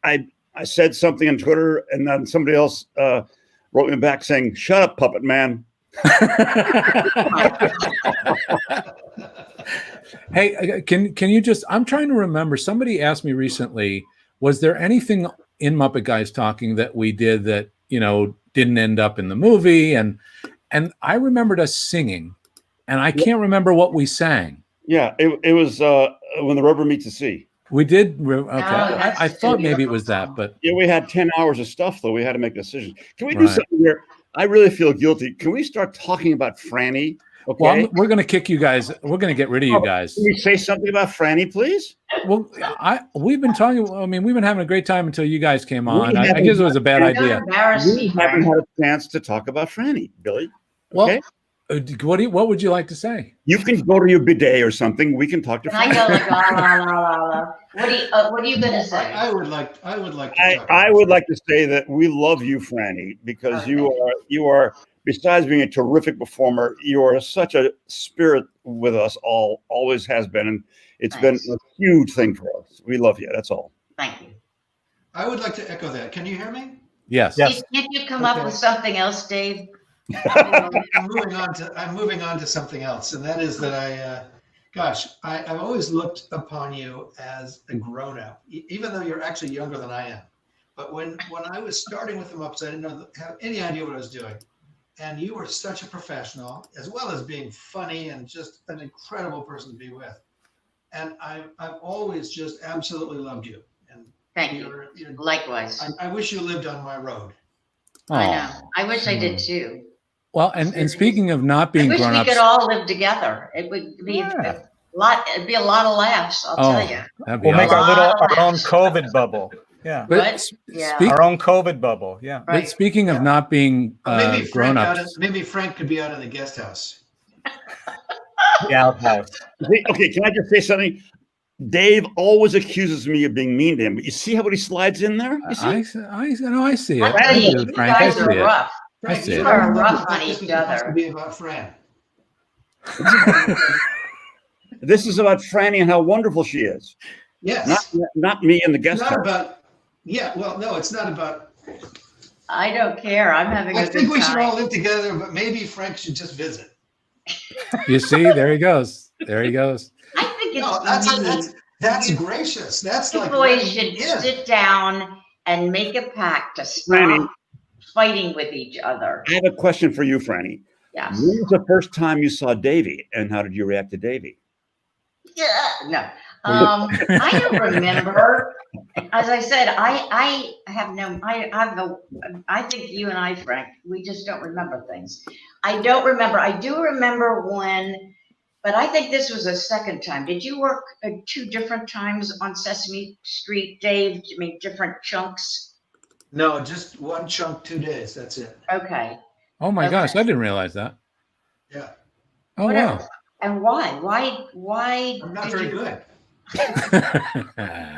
said something on Twitter, and then somebody else wrote me back saying, "Shut up, puppet man." Hey, can you just? I'm trying to remember. Somebody asked me recently, was there anything in Muppet Guys Talking that we did that didn't end up in the movie? And I remembered us singing, and I can't remember what we sang. Yeah, it was When the Rubber Meets the Sea. We did. Okay, I thought maybe it was that, but we had 10 hours of stuff though. We had to make decisions. Can we do something here? I really feel guilty. Can we start talking about Franny? Okay. Well, we're going to kick you guys. We're going to get rid of you guys. Can we say something about Franny, please? Well, we've been talking. I mean, we've been having a great time until you guys came on. I guess it was a bad idea. We haven't had a chance to talk about Franny, Billy. Okay? Well, what would you like to say? You can go to your bidet or something. We can talk to Franny. I go like la la la la. What are you going to say? I would like to. I would like to say that we love you, Franny, because you are. Besides being a terrific performer, you are such a spirit with us all, always has been. And it's been a huge thing for us. We love you. That's all. Thank you. I would like to echo that. Can you hear me? Yes. Can't you come up with something else, Dave? I'm moving on to something else. And that is that I've always looked upon you as a grown-up, even though you're actually younger than I am. But when I was starting with the Muppets, I didn't have any idea what I was doing. And you were such a professional, as well as being funny and just an incredible person to be with. And I've always just absolutely loved you. And thank you. Likewise. I wish you lived on my road. I know. I wish I did too. Well, and speaking of not being grown-ups, I wish we could all live together. It would be a lot. It'd be a lot of laughs. I'll tell you. We'll make our own COVID bubble. Yeah. Our own COVID bubble. Yeah. But speaking of not being grown-ups, maybe Frank could be out in the guest house. The outhouse. Okay, can I just say something? Dave always accuses me of being mean to him, but you see how he slides in there? You see? I see it. I see it. You guys are rough. I see You it. are rough on each It has to other. be about Fran. This is about Franny and how wonderful she is. Yes. Not me in the guest It's house. not about. Yeah. Well, no, it's not about. I don't care. I'm having a I good think we should time. all live together, but maybe Frank should just visit. You see, there he goes. There he goes. I think it's No, that's gracious. That's you like boys should sit down and make a pact to stop Franny, fighting with each other. I have a question for you, Franny. Yes. When was the first time you saw Davy, and how did you react to Davy? Yeah. No. I don't remember. As I said, I think you and I, Frank, we just don't remember things. I don't remember. I do remember when, but I think this was a second time. Did you work 2 different times on Sesame Street, Dave? I mean, different chunks? No, just one chunk, 2 days. That's it. Okay. Oh my gosh, I didn't realize that. Yeah. Oh wow. And why? Why? I'm not very good.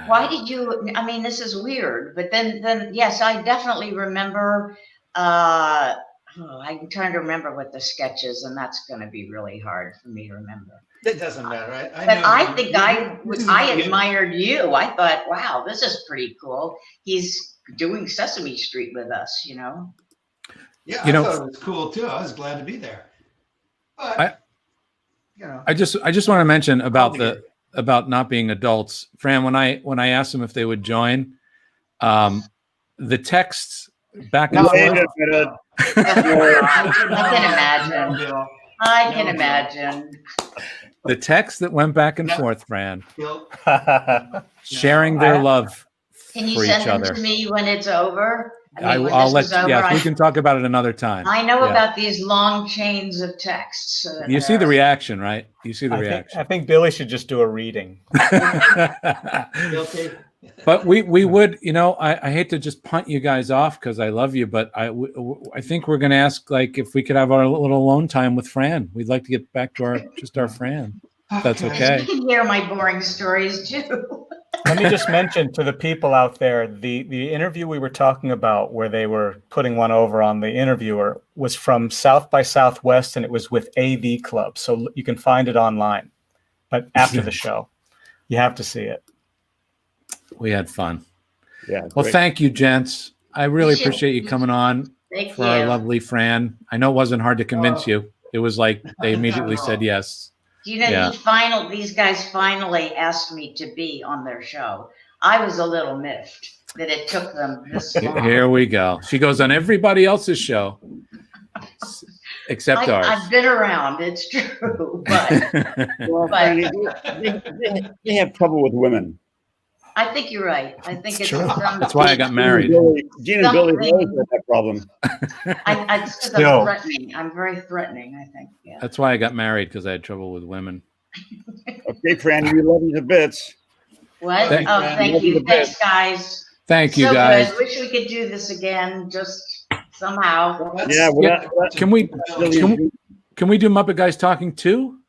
Why did you? I mean, this is weird. But then yes, I definitely remember. I'm trying to remember what the sketch is, and that's going to be really hard for me to remember. It doesn't matter. I think I admired you. I thought, wow, this is pretty cool. He's doing Sesame Street with us, you know. Yeah, I thought it was cool too. I was glad to be there. But I just want to mention about not being adults, Fran. When I asked them if they would join, the texts back and forth. I can imagine. The text that went back and forth, Fran, sharing their love Can you for send each them other. to me when it's over? I'll let this is over, yes, we can talk about it another time. I know Yeah. about these long chains of texts. So that You see the reaction, right? You see the I reaction. think Billy should just do a reading. Guilty. But we would, I hate to just punt you guys off because I love you, but I think we're going to ask like if we could have our little alone time with Fran. We'd like to get back to our Fran. If that's okay. You can hear my boring stories too. Let me just mention to the people out there, the interview we were talking about where they were putting one over on the interviewer was from South by Southwest, and it was with AV Club. So you can find it online, but after the show, you have to see it. We had fun. Yeah. Well, great. thank you, gents. I really appreciate you coming on Thank for you. our lovely Fran. I know it wasn't hard to convince you. It was like they immediately said yes. You know, Yeah. these guys finally asked me to be on their show. I was a little miffed that it took them this long. Here we go. She goes on everybody else's show except ours. I've been around, it's true, but Well, Franny, they have trouble with women. I think you're right. I think it's True. That's why I got married. Gene and Billy always had that problem. it's 'cause Still. I'm threatening. I'm very threatening, I think. Yeah. That's why I got married, because I had trouble with women. Okay, Franny, we love you to bits. What? Thank- Thank you. Thanks, guys. Thank you, So guys. good. Wish we could do this again, just somehow. Yeah, Can we do Muppet Guys Talking too?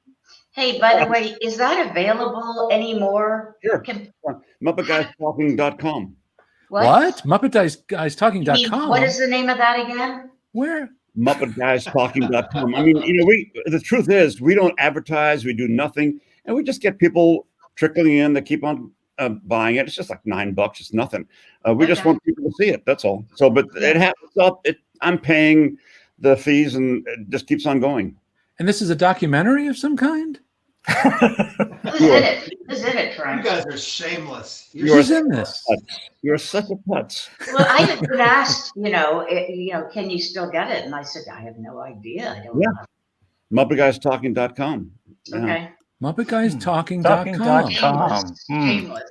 Hey, by the way, is that available anymore? Sure. Can, MuppetGuysTalking.com. What? Muppet You Talking.com. mean, what is the name of that again? Where? MuppetGuysTalking.com. I mean, the truth is, we don't advertise, we do nothing, and we just get people trickling in that keep on buying it. It's just like $9. It's nothing. We just Okay. want people to see it. That's all. So, but it happens up. I'm paying the fees, and it just keeps on going. And this is a documentary of some kind? Who's in it? Who's in it, You Frank? guys are shameless. Who's in this? You're such a putz. Well, I had been asked, can you still get it? And I said, I have no idea. I don't Yeah. know. MuppetGuysTalking.com. Yeah. Okay. MuppetGuysTalking.com. Talking.com. Shameless.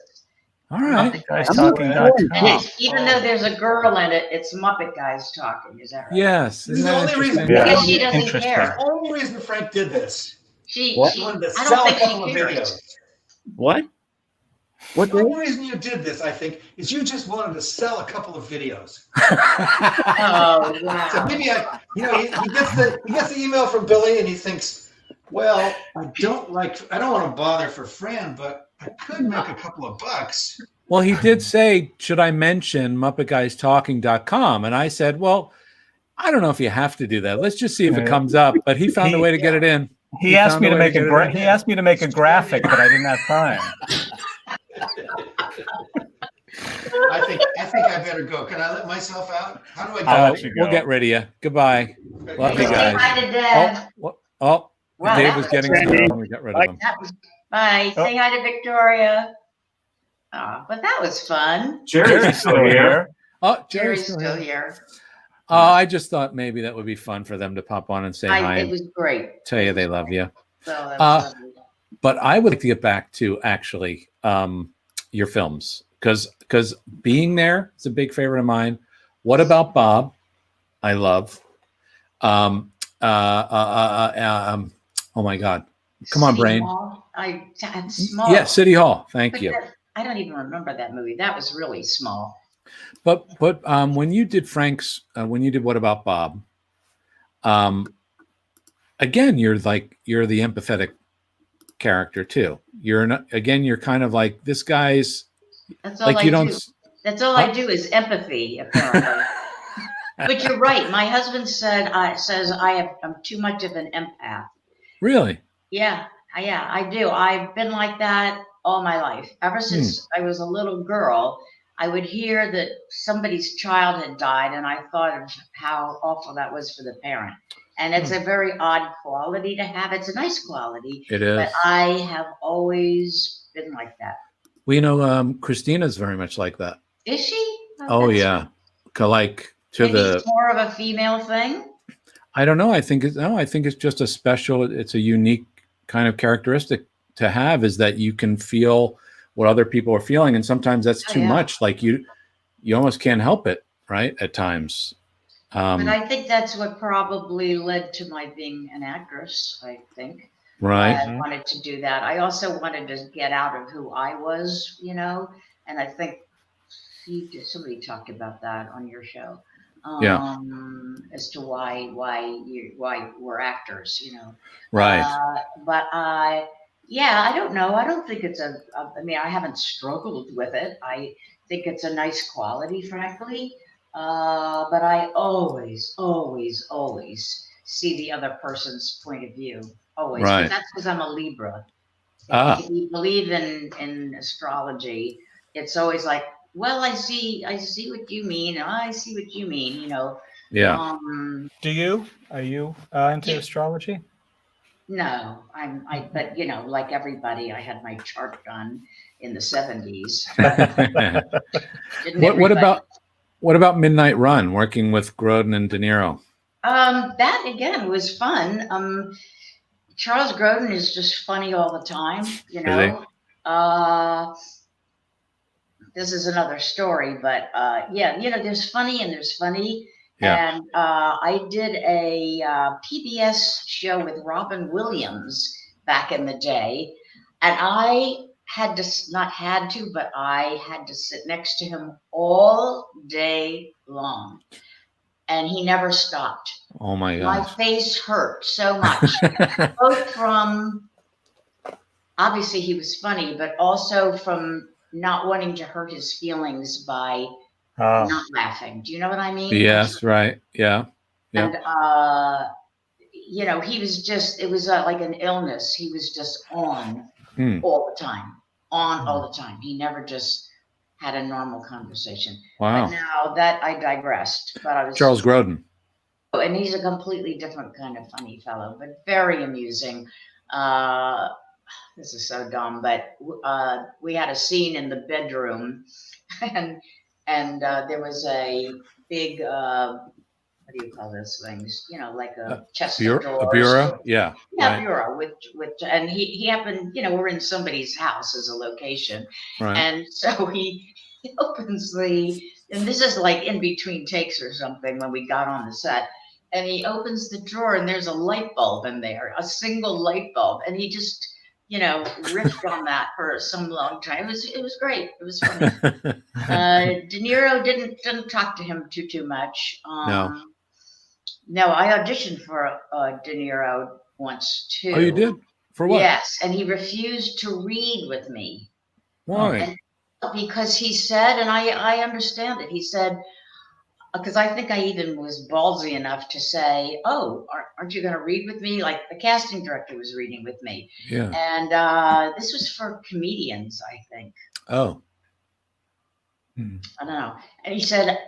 All right. Guystalking.com. Even though there's a girl in it, it's Muppet Guys talking. Is that right? Yes. This Isn't is the that only reason. interesting? Yeah. Because she doesn't Interesting. care. The only reason Frank did this. She What? He wanted to I sell don't a think couple of she cares. videos. What? What? The only reason you did this, I think, is you just wanted to sell a couple of videos. Oh, So wow. maybe he gets the email from Billy and he thinks, well, I don't want to bother for Fran, but I could make a couple of bucks. Well, he did say, should I mention MuppetGuysTalking.com? And I said, well, I don't know if you have to do that. Let's just see if it comes up. But he found a way to get it in. He asked found me a to way make to a get it in. he asked me to make a graphic, but I didn't have time. I think I better go. Can I let myself out? How do I do I'll it? let you go. We'll get rid of you. Goodbye. Love you Say guys. hi to Dad. Wow, Dave that was was getting Sandy. through and we got rid of him. That was, bye. Say hi to Victoria. But that was fun. Jerry's still here. Oh, Jerry's Jerry's still here. I just thought maybe that would be fun for them to pop on and say hi It and was great. tell you they love you. So that was lovely. But I would like to get back to actually your films because being there is a big favorite of mine. What About Bob? I love. Oh my God! Come on, City brain. Hall? Small. Yeah, City Hall. Thank But you. I don't even remember that movie. That was really small. But when you did Frank's, when you did What About Bob? Again, you're the empathetic character too. You're kind of like this guy's That's all like I you do. don't. That's all I do is empathy, apparently. But you're right. My husband says I'm too much of an empath. Really? Yeah, I do. I've been like that all my life. Ever since I was a little girl, I would hear that somebody's child had died, and I thought of how awful that was for the parent. And it's a very odd quality to have. It's a nice quality, It is. but I have always been like that. Well, Christina's very much like that. Is she? Oh that's yeah, like to Maybe the. it's more of a female thing. I don't know. I think it's just a special. It's a unique kind of characteristic to have is that you can feel what other people are feeling, and sometimes that's too yeah. much. Like you almost can't help it, right? At times. But I think that's what probably led to my being an actress, I think. Right. I wanted to do that. I also wanted to get out of who I was, and I think somebody talked about that on your show. As to why we're actors, Right. But I don't know. I don't think it's I mean, I haven't struggled with it. I think it's a nice quality, frankly. But I always see the other person's point of view. Always. Right. But that's because I'm a Libra. If you believe in astrology, it's always like, well, I see what you mean. I see what you mean, Yeah. Are you into astrology? No, but like everybody, I had my chart done in the 70s. What about Midnight Run, working with Grodin and De Niro? That again was fun. Charles Grodin is just funny all the time, This is another story, but there's funny and there's funny. Yeah. And I did a PBS show with Robin Williams back in the day, and I had to sit next to him all day long, and he never stopped. Oh my My gosh. face hurt so much, both from obviously he was funny, but also from not wanting to hurt his feelings by not laughing. Do you know what I mean? Yes, right. Yeah. And he was just, it was like an illness. He was just on all the time. All the time. He never just had a normal conversation. Wow. But now that I digressed, but I was Charles Grodin. And he's a completely different kind of funny fellow, but very amusing. This is so dumb, but we had a scene in the bedroom, and there was a big what do you call those things? Like a chest of drawers. A bureau? Yeah. Yeah, right. Bureau with and he happened, we're in somebody's house as a location. Right. And so he opens and this is like in between takes or something when we got on the set. And he opens the drawer and there's a light bulb in there, a single light bulb. And he just, riffed on that for some long time. It was great. It was funny. De Niro didn't talk to him too much. No, I auditioned for De Niro once too. Oh, you did? For what? Yes, and he refused to read with me. Why? Because he said, and I understand it. He said, because I think I even was ballsy enough to say, "Oh, aren't you going to read with me?" Like the casting director was reading with me. Yeah. And this was for comedians, I think. Oh. I don't know. And he said,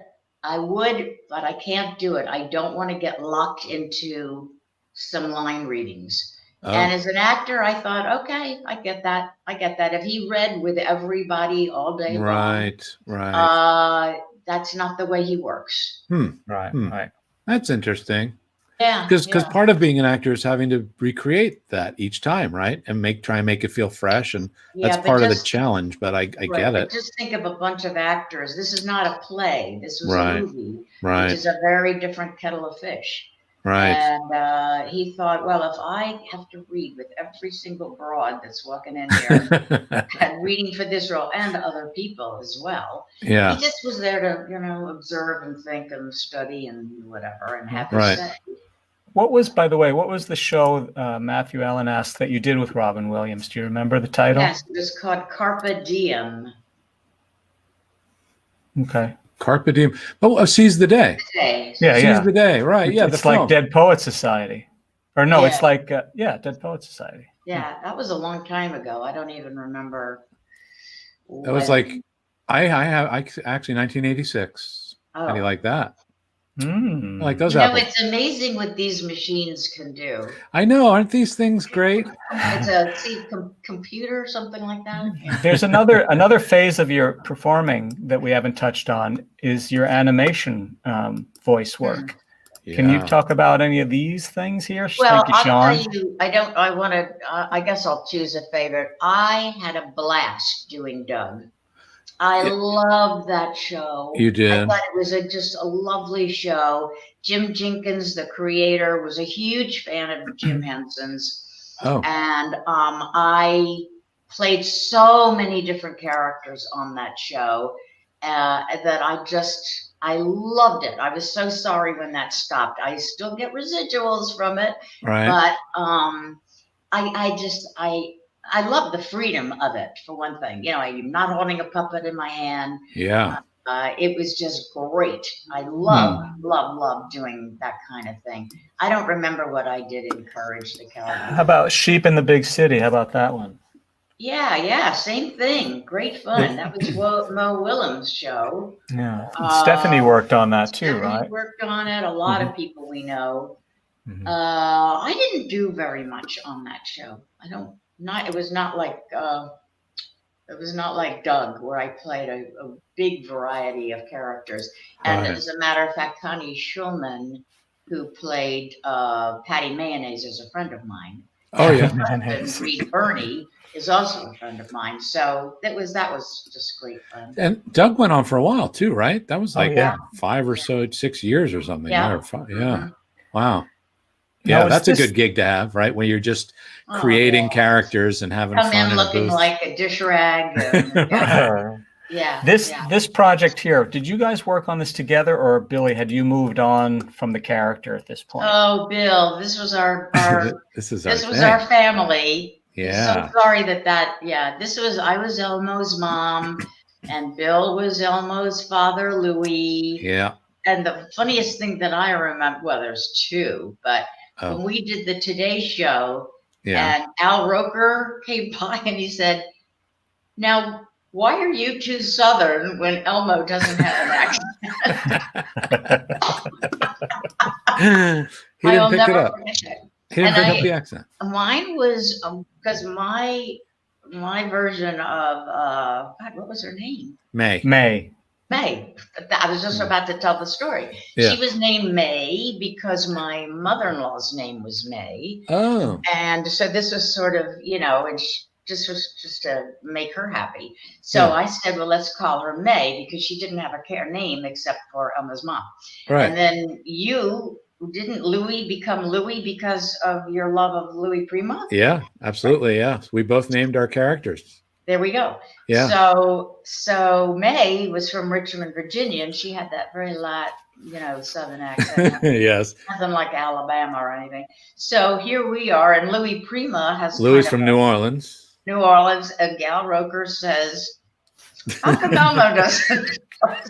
I would, but I can't do it. I don't want to get locked into some line readings. Oh. And as an actor, I thought, okay, I get that. If he read with everybody all day long, right. That's not the way he works. Right. That's interesting. Yeah. Because part of being an actor is having to recreate that each time, right? And try and make it feel fresh. And that's part of the challenge, but I get it. Just think of a bunch of actors. This is not a play. This was a movie. Right. Which is a very different kettle of fish. Right. And he thought, well, if I have to read with every single broad that's walking in here and reading for this role and other people as well, he just was there to, observe and think and study and whatever and have his say. What was the show Matthew Allen asked that you did with Robin Williams? Do you remember the title? Yes, it was called Carpe Diem. Okay. Carpe Diem. Oh, Seize the Day. Seize the Day. Right. Yeah. It's like Dead Poet Society. Or no, it's like, Dead Poet Society. Yeah, that was a long time ago. I don't even remember. That was like, I actually 1986. How do you like that? Like those apples. It's amazing what these machines can do. I know, aren't these things great? It's a computer or something like that. There's another phase of your performing that we haven't touched on is your animation voice work. Yeah. Can you talk about any of these things here? Well, I'll tell you, I guess I'll choose a favorite. I had a blast doing Doug. I loved that show. You did. I thought it was just a lovely show. Jim Jenkins, the creator, was a huge fan of Jim Henson's. Oh. And I played so many different characters on that show that I loved it. I was so sorry when that stopped. I still get residuals from it. Right. But I love the freedom of it, for one thing. You know, I'm not holding a puppet in my hand. Yeah. It was just great. I love doing that kind of thing. I don't remember what I did encourage the character. How about Sheep in the Big City? How about that one? Yeah, same thing. Great fun. That was Mo Willems' show. Yeah. Stephanie worked on that too, Stephanie right? worked on it. A lot of people we know. Mhm. I didn't do very much on that show. It was not like Doug, where I played a big variety of characters. And Right. as a matter of fact, Connie Schulman, who played Patty Mayonnaise, is a friend of mine. Oh yeah. And Reed Burney is also a friend of mine. So that was just great fun. And Doug went on for a while too, right? That was like yeah. 5 or so, 6 years or something. Yeah. Or 5, yeah. Mhm. Wow. Now, Yeah, is that's this- a good gig to have, right? When you're just Oh, creating yeah. characters and having Come fun in in a looking booth. like a dish rag. And, yeah. This project here, did you guys work on this together, or Billy, had you moved on from the character at this point? Oh, Bill, this was our This is this our was thing. our family. Yeah. So sorry I was Elmo's mom, and Bill was Elmo's father, Louis. Yeah. And the funniest thing that I remember, well, there's two, but Oh. when we did the Today Show, Yeah. and Al Roker came by and he said, "Now, why are you too Southern when Elmo doesn't have an accent?" He didn't I'll pick it never up. forget that. He didn't And pick up the accent. Mine was because my version of God, what was her name? May. May. I was just about to tell the story. Yeah. She was named May because my mother-in-law's name was May, Oh. and so this was sort of, and just to make her happy. So Yeah. I said, well, let's call her May because she didn't have a name except for Elma's mom. Right. And then didn't Louis become Louis because of your love of Louis Prima? Yeah, absolutely. Yeah. We both named our characters. There we go. Yeah. So May was from Richmond, Virginia, and she had that very light, Southern accent. Yes. Nothing like Alabama or anything. So here we are, and Louis Prima has Louis kind from of New Orleans. New Orleans, and Gal Roker says, "How come Elmo doesn't?"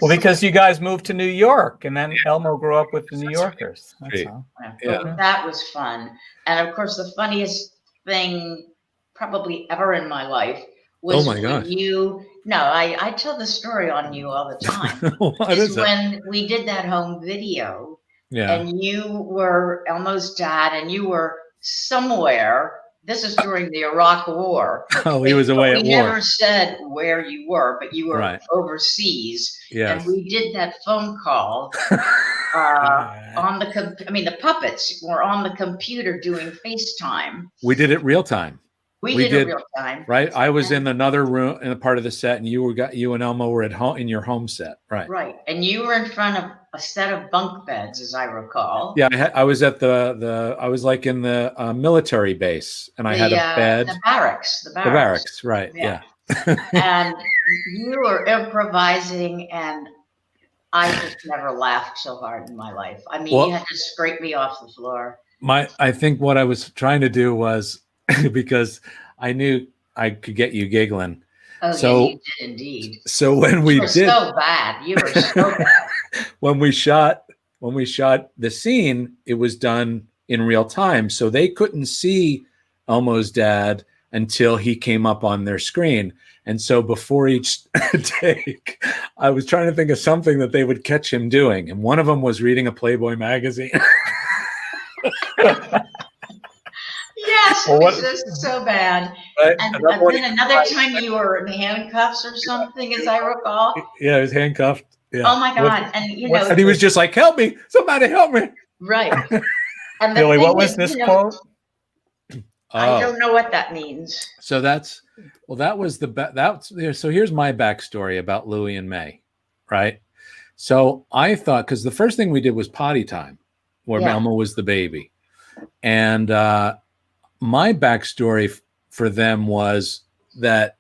Well, because you guys moved to New York, and then Elmo grew up with the New Yorkers. That's Right. all. Yeah. But that was fun, and of course, the funniest thing probably ever in my life was Oh my gosh. I tell the story on you all the time. What is is it? when we did that home video, Yeah. and you were Elmo's dad, and you were somewhere. This is during the Iraq War. Oh, he was away We at war. never said where you were, but you were Right. overseas. Yes. And we did that phone call on the puppets were on the computer doing FaceTime. We did it real time. We We did did. it real time. Right. I was in another room in a part of the set, and you and Elmo were at home in your home set. Right. Right. And you were in front of a set of bunk beds, as I recall. Yeah. I was at I was like in the military base, and I had a bed. The barracks. The barracks. Right. Yeah. Yeah. And you were improvising, and I just never laughed so hard in my life. I mean, Well- you had to scrape me off the floor. I think what I was trying to do was because I knew I could get you giggling. Oh, So- yeah, you did indeed. So when we You were did, so bad. You were so bad. when we shot the scene, it was done in real time, so they couldn't see Elmo's dad until he came up on their screen. And so before each take, I was trying to think of something that they would catch him doing, and one of them was reading a Playboy magazine. Yes, Well, it what- was just so bad. Right? And that one- then another time you were in handcuffs or something, as I recall. yeah, he was handcuffed. Yeah. Oh my God! And And he was just like, "Help me! Somebody help me!" right. And the Billy, thing what was is, this quote? I don't know what that means. So that was so here's my backstory about Louie and May, right? So I thought, because the first thing we did was potty time, where Melma was the baby. And my backstory for them was that,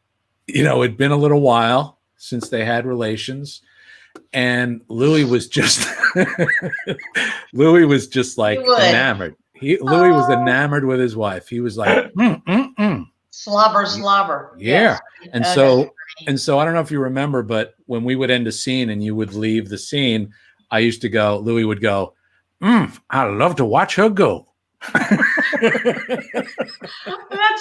it'd been a little while since they had relations. And Louie was just like enamored. Louie was enamored with his wife. He was like, slobber. Yeah. Yes. And so I don't know if you remember, but when we would end a scene and you would leave the scene, Louie would go, I'd love to watch her go. That's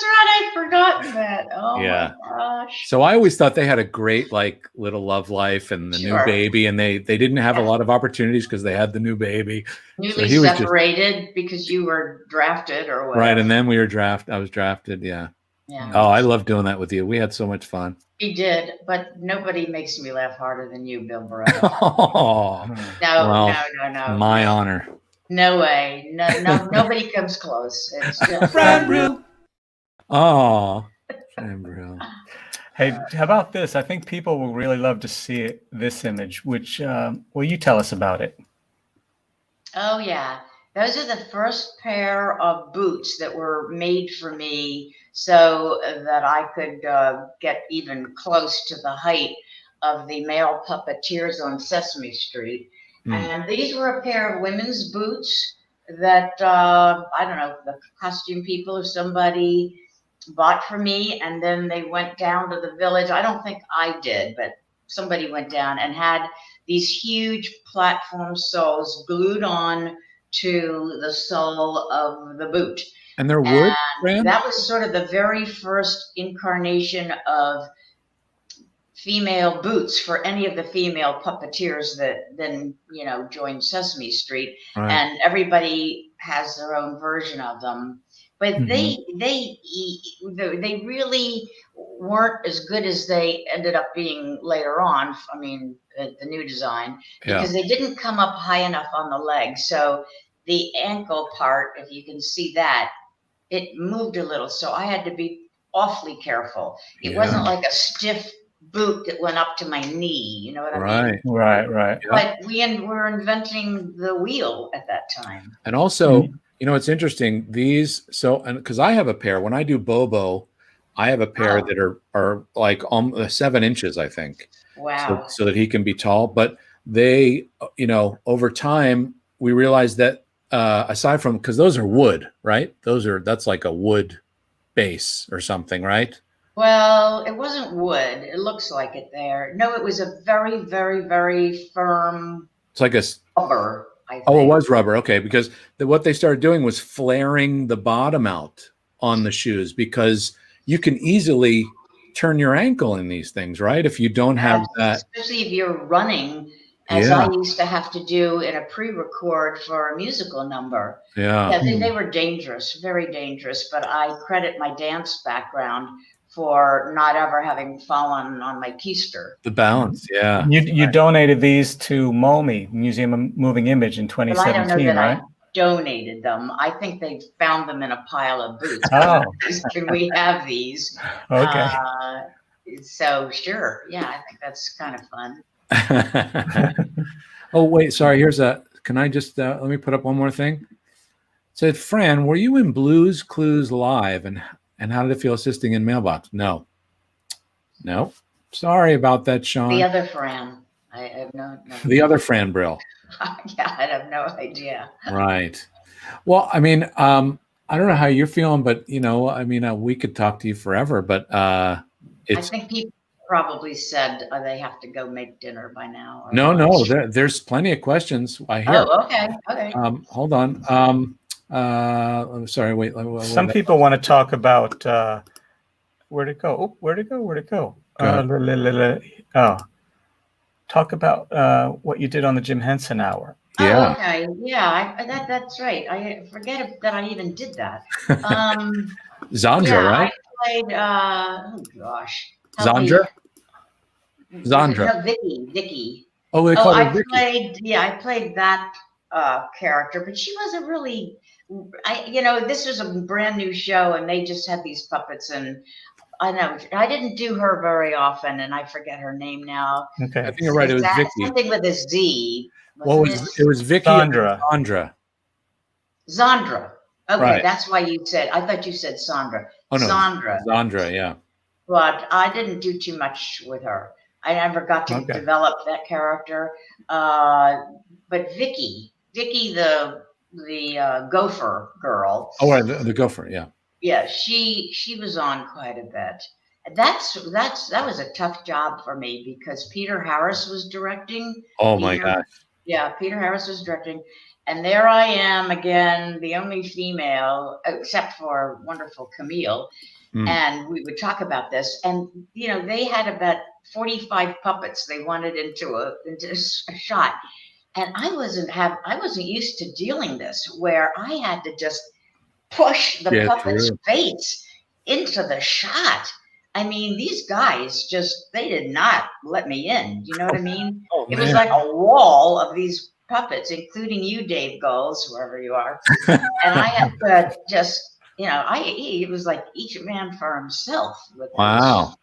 right. I'd forgotten that. Oh my gosh. So I always thought they had a great little love life and the new baby, and they didn't have a lot of opportunities because they had the new baby. Newly separated because you were drafted or whatever. Right, and then I was drafted. Yeah. Oh, I love doing that with you. We had so much fun. We did, but nobody makes me laugh harder than you, Bill Barretta. No. My honor. No way. No, nobody comes close. It's just Fran Brill. Oh, Fran Brill. Hey, how about this? I think people will really love to see this image, which, will you tell us about it? Oh, yeah. Those are the first pair of boots that were made for me so that I could get even close to the height of the male puppeteers on Sesame Street. And these were a pair of women's boots that, I don't know, the costume people or somebody bought for me. And then they went down to the village. I don't think I did, but somebody went down and had these huge platform soles glued on to the sole of the boot. And they're wood, Fran? That was sort of the very first incarnation of female boots for any of the female puppeteers that then joined Sesame Street. Right. And everybody has their own version of them, but they really weren't as good as they ended up being later on. I mean, the new design, because they didn't come up high enough on the leg. So the ankle part, if you can see that, it moved a little. So I had to be awfully careful. It wasn't like a stiff boot that went up to my knee, you know what I mean? Right. But we were inventing the wheel at that time. And also, it's interesting. Because I have a pair. When I do Bobo, I have a pair that are like 7 inches, I think. Wow. So that he can be tall. But they, over time, we realized that aside from, because those are wood, right? That's like a wood base or something, right? Well, it wasn't wood. It looks like it there. No, it was a very, very, very firm. It's like a rubber. I think. Oh, it was rubber. Okay, because what they started doing was flaring the bottom out on the shoes, because you can easily turn your ankle in these things, right? If you don't have that, especially if you're running, as I used to have to do in a pre-record for a musical number. They were dangerous, very dangerous. But I credit my dance background for not ever having fallen on my keister. The balance, You donated these to MoMI, Museum of Moving Image, in 2017, I don't know that right? I donated them. I think they found them in a pile of boots. Can we have these? Okay. So sure, I think that's kind of fun. Oh wait, sorry. Can I just let me put up one more thing? It said, Fran, were you in Blues Clues Live, and how did it feel assisting in Mailbox? No. Sorry about that, Sean. The other Fran. I have no. The other Fran Brill. I have no idea. Right. Well, I mean, I don't know how you're feeling, but we could talk to you forever. But I think people probably said they have to go make dinner by now. No. There's plenty of questions. I hear. Oh, okay. Hold on. I'm sorry. Wait. Some people want to talk about where'd it go? Talk about what you did on the Jim Henson Hour. Yeah. Oh, okay. Yeah, that's right. I forget that I even did that. Zandra, right? I played. Oh gosh. Zandra. No, Vicky. Oh, they call her Vicky. I played that character, but she wasn't really this was a brand new show, and they just had these puppets, and I know I didn't do her very often, and I forget her name now. I Okay. think you're right. It was Vicky. Something with a Z. It was Vicky Sandra. and Sandra. Zandra. Okay, Right. that's why you said. I thought you said Sandra. Oh no, Sandra. Sandra. Yeah. But I didn't do too much with her. I never got to develop that character. But Vicky, the gopher girl. Oh, the gopher. Yeah. Yeah, she was on quite a bit. That was a tough job for me because Peter Harris was directing. Oh my gosh. Yeah, Peter Harris was directing. And there I am again, the only female, except for wonderful Camille. And we would talk about this. And, they had about 45 puppets they wanted into a shot. And I wasn't used to dealing this, where I had to just push the puppet's face into the shot. I mean, these guys they did not let me in. You know what I mean? It was like a wall of these puppets, including you, Dave Goelz, wherever you are. And I had to just, it was like each man for himself. Wow.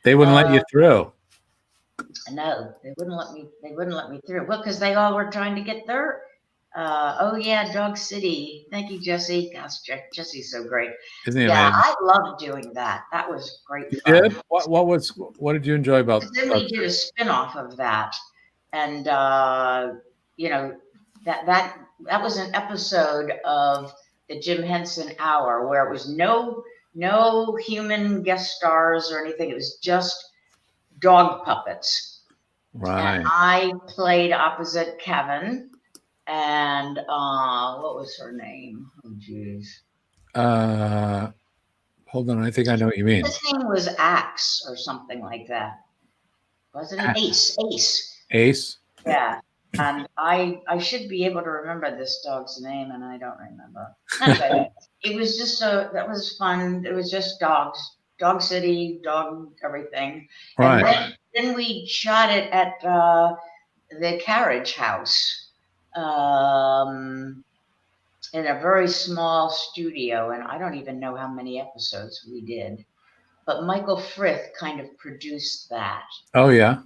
They wouldn't let you through. No, they wouldn't let me through. Well, because they all were trying to get their, Dog City. Thank you, Jesse. Gosh, Jesse's so great. Isn't he amazing? I loved doing that. That was great You fun. did? What did you enjoy about it? Then we did a spin-off of that. And, that was an episode of the Jim Henson Hour where it was no human guest stars or anything. It was just dog puppets. Right. And I played opposite Kevin. And what was her name? Oh, geez. Hold on. I think I know what you mean. His name was Axe or something like that. Wasn't it? Ace. Ace? Yeah. And I should be able to remember this dog's name, and I don't remember. Anyway, it was just that was fun. It was just dogs, Dog City, dog everything. Right. And then we shot it at the Carriage House in a very small studio, and I don't even know how many episodes we did. But Michael Frith kind of produced that. Oh yeah.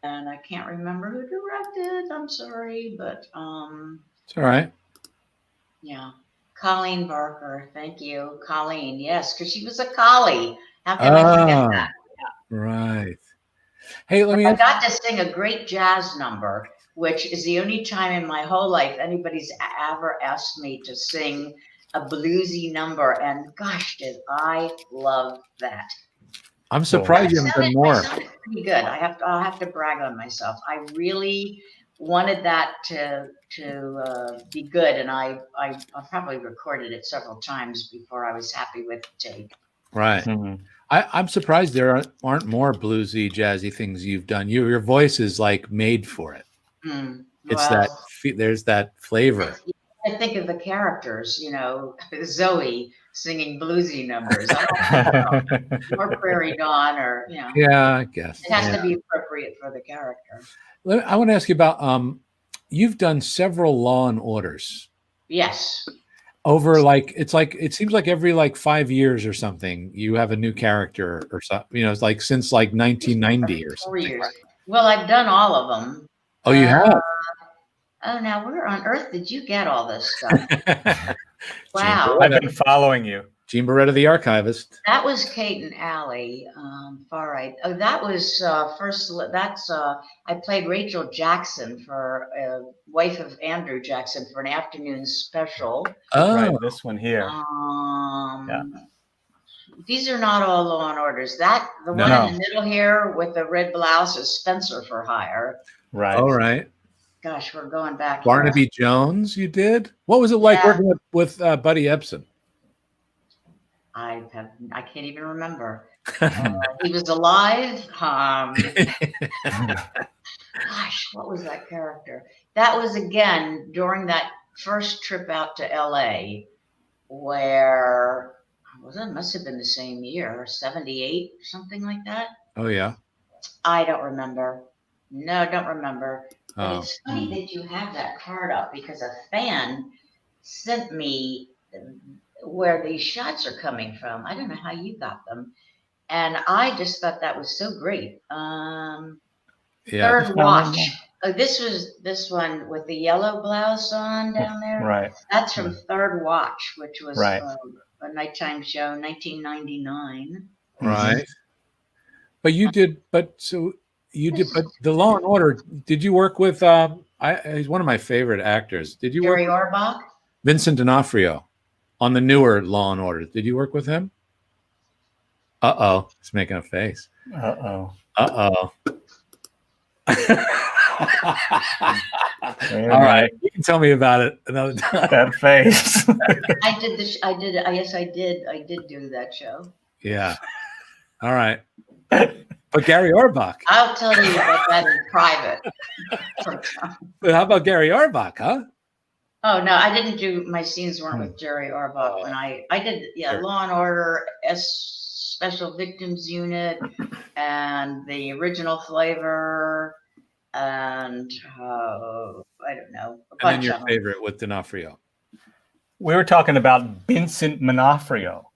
And I can't remember who directed. I'm sorry, but it's all right. Yeah, Colleen Barker. Thank you, Colleen. Yes, because she was a collie. How can I forget that? Right. Hey, I got to sing a great jazz number, which is the only time in my whole life anybody's ever asked me to sing a bluesy number, and gosh, did I love that. I'm surprised you haven't done more. I sounded pretty good. I'll have to brag on myself. I really wanted that to be good, and I probably recorded it several times before I was happy with the take. Right. Mm-hmm. I'm surprised there aren't more bluesy, jazzy things you've done. Your voice is like made for it. It's there's that flavor. I think of the characters, Zoe singing bluesy numbers. Or Prairie Dawn, or Yeah, I guess it has to be appropriate for the character. I want to ask you about you've done several Law and Orders. Yes. Over it seems like every 5 years or something you have a new character or something. It's like since 1990 or something. 4 years. Well, I've done all of them. Oh, you have. Oh, now where on earth did you get all this stuff? Wow. I've been following you. Gene Barretta, the archivist. That was Kate and Allie. Far right. Oh, that was I played Rachel Jackson wife of Andrew Jackson for an afternoon special. Oh, right, this one here. Yeah. These are not all Law and Orders. The one in the middle here with the red blouse is Spencer for Hire. Right. All right. Gosh, we're going back. Barnaby Jones, you did? What was it like working with Buddy Ebsen? I can't even remember. He was alive. Gosh, what was that character? That was again during that first trip out to LA, where it must have been the same year, 78, something like that. Oh yeah. I don't remember. No, I don't remember. But it's funny that you have that card up because a fan sent me where these shots are coming from. I don't know how you got them. And I just thought that was so great. Third watch. This one with the yellow blouse on down there. Right. That's from Third Watch, which was Right. a nighttime show, 1999. Right. But you did. But the Law and Order. Did you work with? He's one of my favorite actors. Did you Jerry work? Orbach? Vincent D'Onofrio on the newer Law and Order. Did you work with him? He's making a face. Uh-oh. All right, you can tell me about it another time. That face. I did this. I did. Yes, I did. I did do that show. Yeah. All right. But Gary Orbach. I'll tell you about that in private. But how about Gary Orbach, huh? Oh no, I didn't do. My scenes weren't with Jerry Orbach when I did. Yeah, Law and Order, Special Victims Unit, and the original Flavor, and I don't know. And then your favorite with D'Onofrio. We were talking about Vincent D'Onofrio.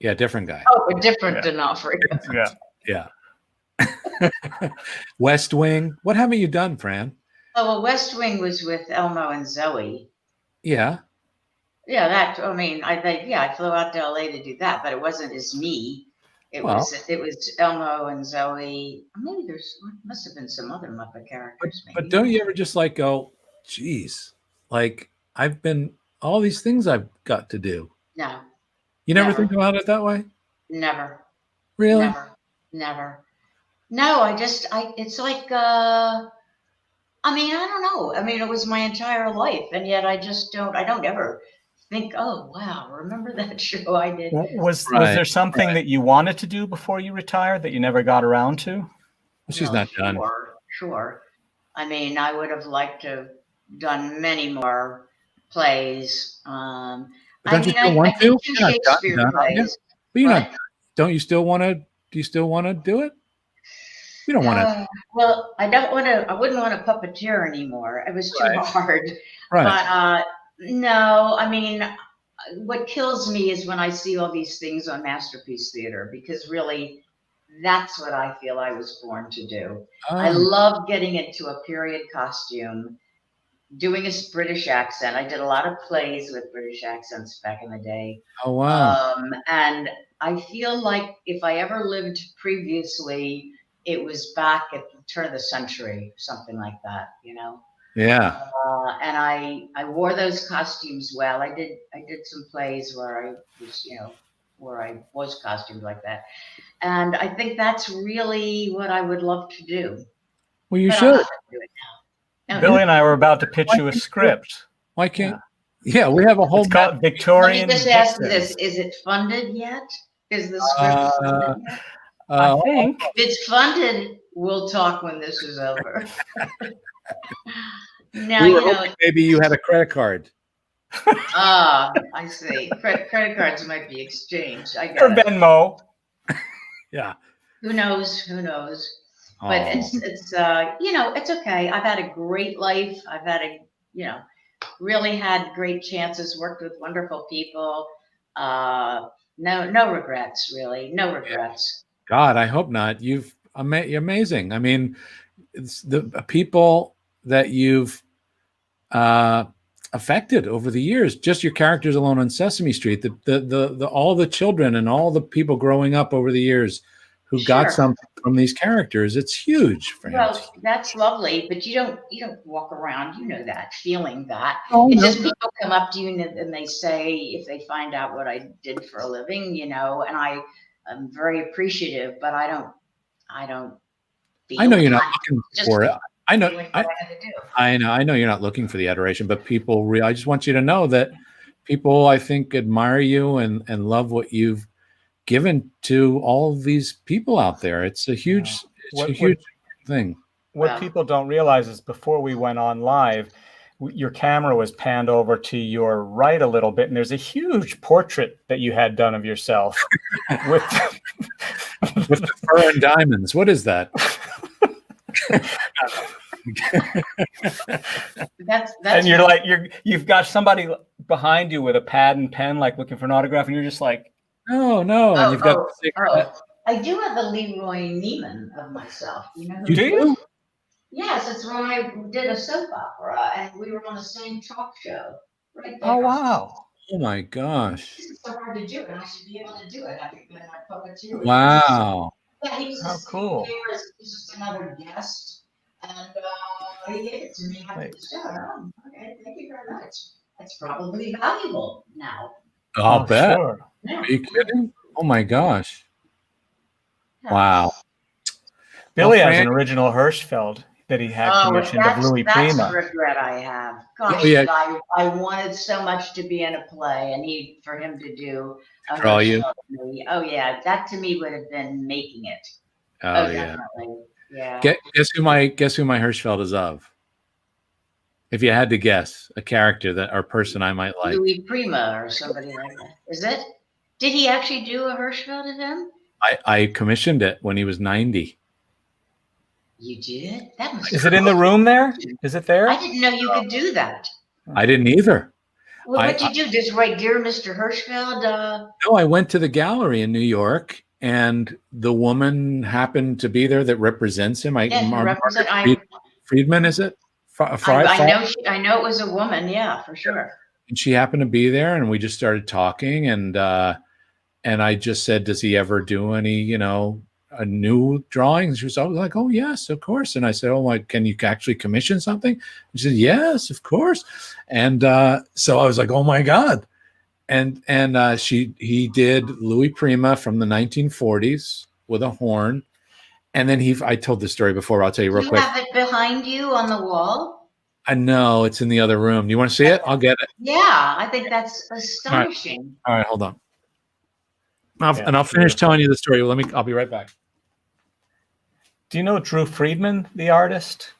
Yeah, different guy. Oh, a different D'Onofrio. Yeah. West Wing. What haven't you done, Fran? Oh, well, West Wing was with Elmo and Zoe. Yeah. Yeah, I flew out to LA to do that, but it wasn't as me. It was Elmo and Zoe. Maybe must have been some other Muppet characters. But don't you ever just like go, geez, like I've been all these things I've got to do. No. You never think about it that way? Never. Really? Never. No, it's like, I don't know. It was my entire life. And yet I don't ever think, oh, wow, remember that show I did? Was there something that you wanted to do before you retired that you never got around to? Well, she's not done. Sure. I would have liked to have done many more plays. But don't you still want to? Shakespeare plays. But you're not. Don't you still want to? Do you still want to do it? You don't want to. Well, I don't want to. I wouldn't want to puppeteer anymore. It was too hard. Right. But no, what kills me is when I see all these things on Masterpiece Theater, because really, that's what I feel I was born to do. I love getting into a period costume, doing a British accent. I did a lot of plays with British accents back in the day. Oh, wow. And I feel like if I ever lived previously, it was back at the turn of the century, something like that, Yeah. And I wore those costumes well. I did some plays where I was, where I was costumed like that. And I think that's really what I would love to do. Well, you But should. I'm not gonna do it now. Billy and I were about to pitch you a script. Why can't? Yeah, we have a whole. It's called Victorian. Let me just ask Vixens. this: is it funded yet? Is the script funded yet? I think. If it's funded, we'll talk when this is over. Now, We were hoping maybe you had a credit card. I see. Credit cards might be exchanged. I Or get it. Venmo. Yeah. Who knows? But it's it's okay. I've had a great life. I've had really had great chances, worked with wonderful people. No regrets, really. No regrets. God, I hope not. You're amazing. It's the people that you've affected over the years. Just your characters alone on Sesame Street. The all the children and all the people growing up over the years who got something from these characters. It's huge, Fran. Well, that's lovely, but you don't walk around, that, feeling that. Oh, It's no. just people come up to you and they say, if they find out what I did for a living, and I'm very appreciative, but I don't feel I know you're not like looking just for it. I know. doing what I had to do. I know you're not looking for the adoration, but people. I just want you to know that people, I think, admire you and love what you've given to all of these people out there. It's a huge, huge thing. What people don't realize is before we went on live, your camera was panned over to your right a little bit, and there's a huge portrait that you had done of yourself with the fur and diamonds. What is that? That's and you've got somebody behind you with a pad and pen, like looking for an autograph, and you're just like, No, and you've got the cigarette. I do have a Leroy Neiman of myself. You know who You it do? is? Yes, it's when I did a soap opera and we were on the same talk show. Right there. oh wow. Oh my gosh! This is so hard to do, and I should be able to do it. I think that my puppeteer. Wow! Yeah, he was How just cool. He was just another guest, and he gave it to me after the show. Oh, okay, thank you very much. That's probably valuable now. I'll bet. Sure. Yeah. Are you kidding? Oh my gosh! Wow. Billy Well, has Fran- an original Hirschfeld that he had commissioned of Louis that's Prima. the regret I have. Gosh, Oh, yeah. I wanted so much to be in a play, and for him to do a Draw you. Hirschfeld movie. Oh yeah, that to me would have been making it. Oh yeah. Definitely. Yeah. Guess who my Hirschfeld is of? If you had to guess a character that or person I might like, Louis Prima or somebody like that. Is it? Did he actually do a Hirschfeld of him? I commissioned it when he was 90. You did? That was. Is it in the room there? Is it there? I didn't know you could do that. I didn't either. Well, what'd you do? Just write, "Dear Mr. Hirschfeld"? No, I went to the gallery in New York, and the woman happened to be there that represents him. Friedman, is it? I know it was a woman. Yeah, for sure. And she happened to be there, and we just started talking, and I just said, "Does he ever do any, a new drawings?" She was always like, "Oh yes, of course." And I said, "Oh my, can you actually commission something?" And she said, "Yes, of course." And so I was like, "Oh my God." And he did Louis Prima from the 1940s with a horn. And then I told this story before, I'll tell you real quick. You have it behind you on the wall? I know it's in the other room. You want to see it? I'll get it. Yeah, I think that's astonishing. All right, hold on. I'll finish telling you the story. I'll be right back. Do you know Drew Friedman, the artist?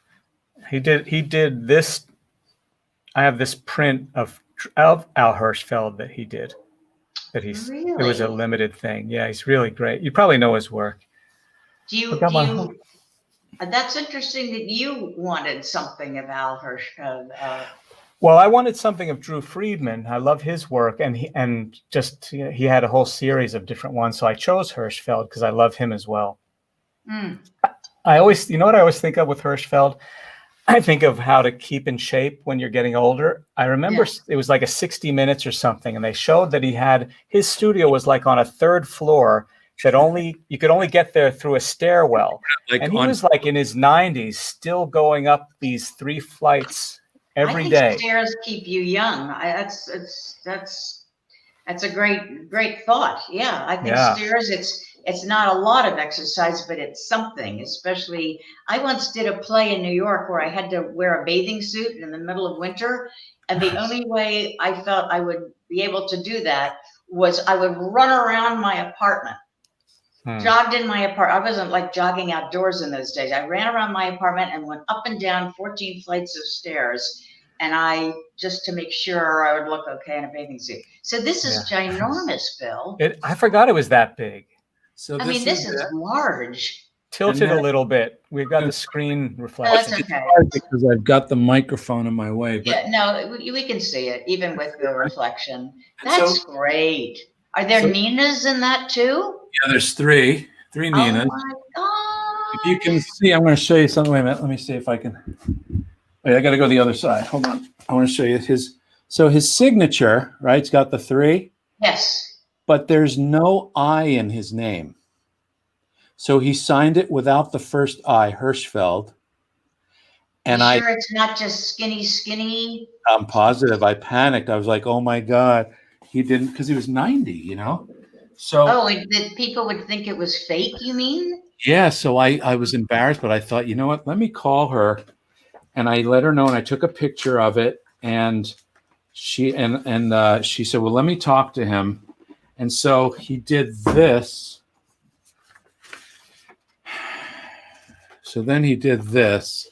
He did this. I have this print of Al Hirschfeld that he did. Really? It was a limited thing. Yeah, he's really great. You probably know his work. That's interesting that you wanted something of Al Hirschfeld. Well, I wanted something of Drew Friedman. I love his work, and he had a whole series of different ones. So I chose Hirschfeld because I love him as well. I always, what I always think of with Hirschfeld? I think of how to keep in shape when you're getting older. I remember It was like a 60 Minutes or something, and they showed that his studio was like on a third floor that you could only get there through a stairwell. And he was like in his 90s, still going up these 3 flights every day. Stairs keep you young. That's a great thought. Yeah, I think stairs. It's not a lot of exercise, but it's something. Especially, I once did a play in New York where I had to wear a bathing suit in the middle of winter, and the only way I felt I would be able to do that was I would run around my apartment. Jogged in my apartment. I wasn't like jogging outdoors in those days. I ran around my apartment and went up and down 14 flights of stairs, and just to make sure I would look okay in a bathing suit. So this is ginormous, Bill. I forgot it was that big. So this is large. Tilted a little bit. We've got the screen reflection. That's okay. Because I've got the microphone in my way. But Yeah, no, we can see it even with the reflection. That's great. Are there Ninas in that too? yeah, there's three Ninas. Oh my God. If you can see, I'm going to show you something. Wait a minute. Let me see if I can. Wait, I got to go the other side. Hold on. I want to show you his signature, right? It's got the 3. Yes. But there's no I in his name. So he signed it without the first I, Hirschfeld. And sure it's not just skinny? I'm positive. I panicked. I was like, oh my God. He didn't, because he was 90, So People would think it was fake, you mean? Yeah, so I was embarrassed, but I thought, you know what, let me call her. And I let her know, and I took a picture of it, and she said, well, let me talk to him. And so he did this. So then he did this.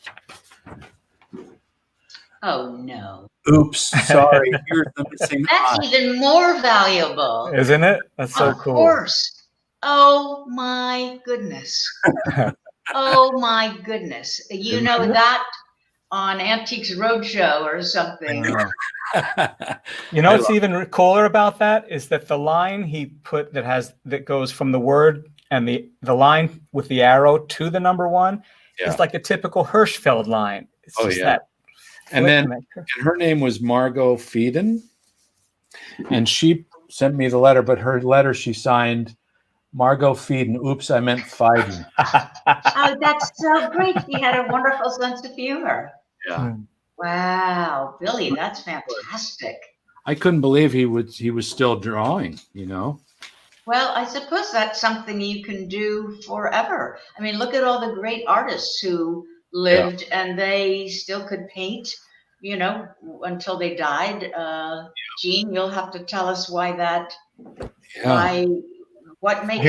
Oh no. Oops, sorry. Here's the missing That's eye. even more valuable. Isn't it? That's so cool. Of course. Oh my goodness. Oh my goodness. That on Antiques Roadshow or something. You know what's even cooler about that is that the line he put that goes from the word and the line with the arrow to the number one is like a typical Hirschfeld line. It's just that. And then her name was Margot Feeden, and she sent me the letter, but her letter she signed Margot Feeden. Oops, I meant Feiden. Oh, that's so great. He had a wonderful sense of humor. Yeah. Wow, Billy, that's fantastic. I couldn't believe he was still drawing, you know. Well, I suppose that's something you can do forever. I mean, look at all the great artists who lived and they still could paint, you know, until they died. Gene, you'll have to tell us why that. What makes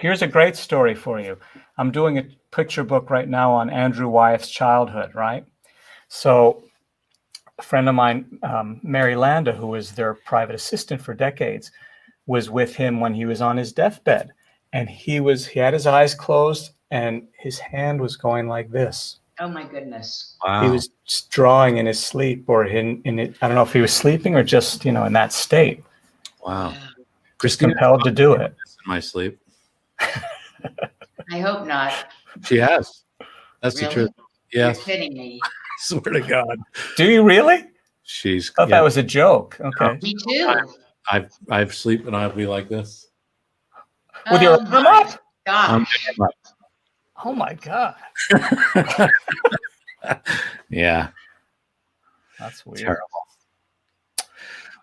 here's a great story for you. I'm doing a picture book right now on Andrew Wyeth's childhood, right? So a friend of mine, Mary Landa, who was their private assistant for decades, was with him when he was on his deathbed. And he had his eyes closed and his hand was going like this. Oh my goodness. Wow. He was just drawing in his sleep or in it. I don't know if he was sleeping or just, you know, in that state. Wow. Just compelled to do it. In my sleep. I hope not. She has. That's the truth. Yes. You're kidding me. I swear to God. Do you really? She's. I thought that was a joke. Okay. Me too. I've sleep and I'll be like this. With your arm up? Gosh. Oh my God. Yeah. That's weird. Terrible.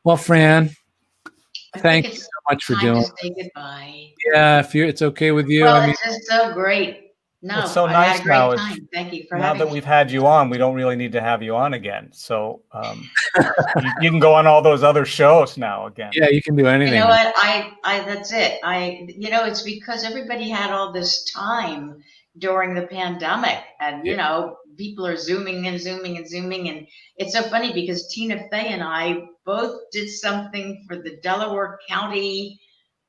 Well, Fran, thank you so much for doing it. Say goodbye. Yeah, if it's okay with you. Well, it's just so great. No, it's so I nice had a great now. time. Thank you for now having that me. we've had you on, we don't really need to have you on again. So you can go on all those other shows now again. Yeah, you can do anything. You know what? I that's it. You know, it's because everybody had all this time during the pandemic, and you know, people are zooming and zooming and zooming, and it's so funny because Tina Fey and I both did something for the Delaware County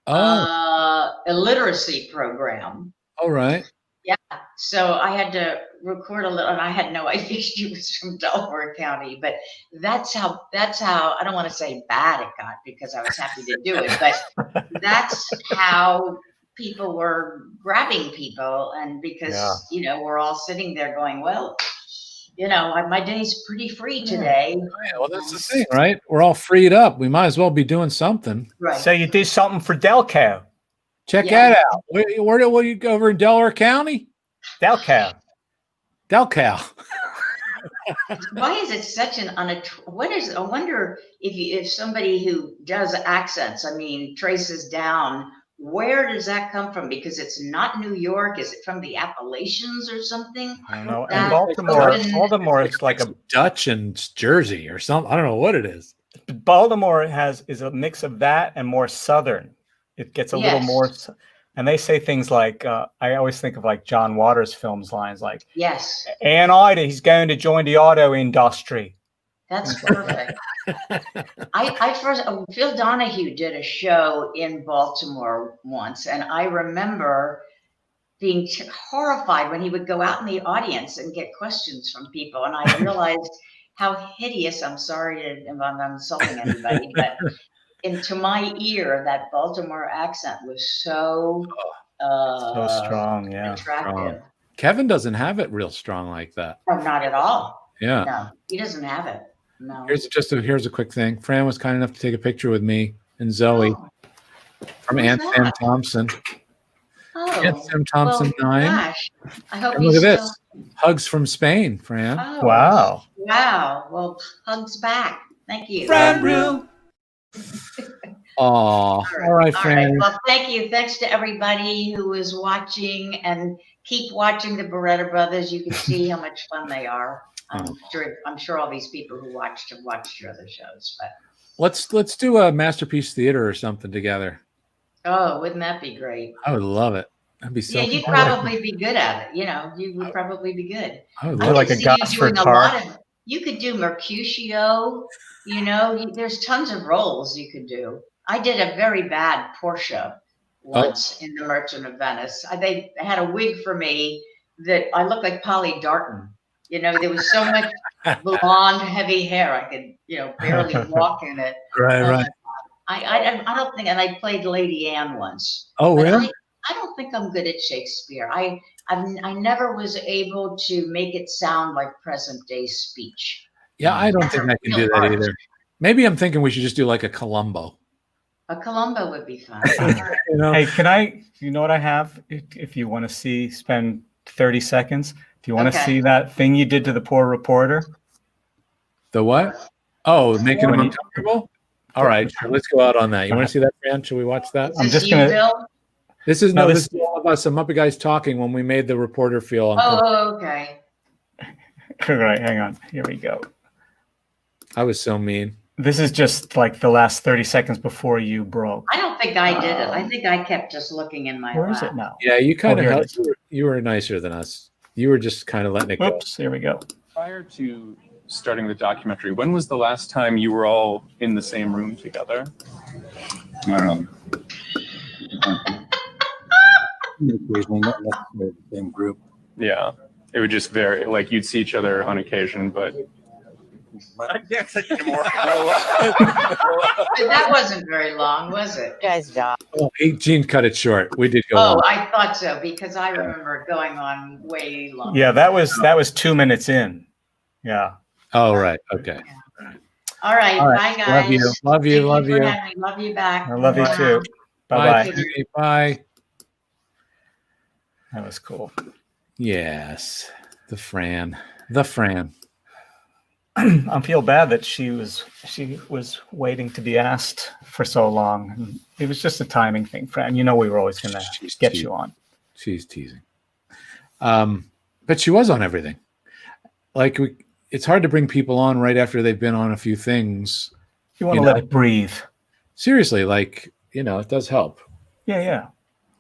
illiteracy program. All right. Yeah, so I had to record a little, and I had no idea she was from Delaware County, but that's how I don't want to say bad it got because I was happy to do it, but that's how people were grabbing people, and because you know, we're all sitting there going, well, you know, my day's pretty free today. Yeah, well, that's the thing, right? We're all freed up. We might as well be doing something. Right. So you did something for Delco. Check that out. Where do you go over in Delaware County? Delco. Why is it such an what is? I wonder if somebody who does accents, I mean, traces down, where does that come from? Because it's not New York. Is it from the Appalachians or something? I don't know. And Baltimore is like a Dutch and Jersey or something. I don't know what it is. Baltimore is a mix of that and more Southern. It gets a little more, and they say things like, I always think of like John Waters' films lines like, yes, and he's going to join the auto industry. That's perfect. Phil Donahue did a show in Baltimore once, and I remember being horrified when he would go out in the audience and get questions from people, and I realized how hideous. I'm sorry if I'm insulting anybody, but into my ear, that Baltimore accent was so strong, attractive. Strong. Kevin doesn't have it real strong like that. No, not at all. Yeah. No, he doesn't have it. No. Here's a quick thing. Fran was kind enough to take a picture with me and Zoe from Aunt Sam Thompson. Oh, Aunt Sam Thompson 9. Gosh. I hope and look at this. Hugs from Spain, Fran. Oh, wow. Wow. Well, hugs back. Thank you. Fran Brill. All right, Fran. Well, thank you. Thanks to everybody who is watching, and keep watching the Barretta Brothers. You can see how much fun they are. I'm sure all these people who watched have watched your other shows. But let's do a Masterpiece Theater or something together. Oh, wouldn't that be great? I would love it. That'd be so. Yeah, you'd probably be good at it. You know, you would probably be good. I would do like a Gosford Park. You could do Mercutio. You know, there's tons of roles you could do. I did a very bad Portia once in The Merchant of Venice. They had a wig for me that I looked like Polly Darton. You know, there was so much blonde, heavy hair. I could, barely walk in it. Right. I don't think, and I played Lady Anne once. Oh, but really? I don't think I'm good at Shakespeare. I never was able to make it sound like present day speech. Yeah, I don't think I can do that either. Maybe I'm thinking we should just do like a Columbo. A Columbo would be fun. Hey, you know what I have? If you want to spend 30 seconds, if you want to see that thing you did to the poor reporter. The what? Oh, making him uncomfortable? All right, sure. Let's go out on that. You want to see that, Fran? Should we watch that? I'm just going to. This is all of us, some Muppet guys talking when we made the reporter feel uncomfortable. Oh, okay. All right, hang on. Here we go. I was so mean. This is just like the last 30 seconds before you broke. I don't think I did it. I think I kept just looking in my Where lap. Is it now? Yeah, you kind of you were nicer than us. You were just kind of letting it go. Oops, here we go. Prior to starting the documentary, when was the last time you were all in the same room together? I don't know. Occasionally, not necessarily the same group. Yeah, it would just vary. Like you'd see each other on occasion, but I can't take anymore. That wasn't very long, was it? Guy's job. Oh, Gene cut it short. We did go. Oh, I thought so because I remember going on way long. Yeah, that was 2 minutes in. Yeah. Oh, right. Okay. All right. Bye, guys. Love you. Love you back. I love you too. Bye. Bye. That was cool. Yes. The Fran. I feel bad that she was waiting to be asked for so long. It was just a timing thing, Fran. You know we were always going to get you on. She's teasing. But she was on everything. Like it's hard to bring people on right after they've been on a few things. You want to let it breathe. Seriously, it does help. Yeah.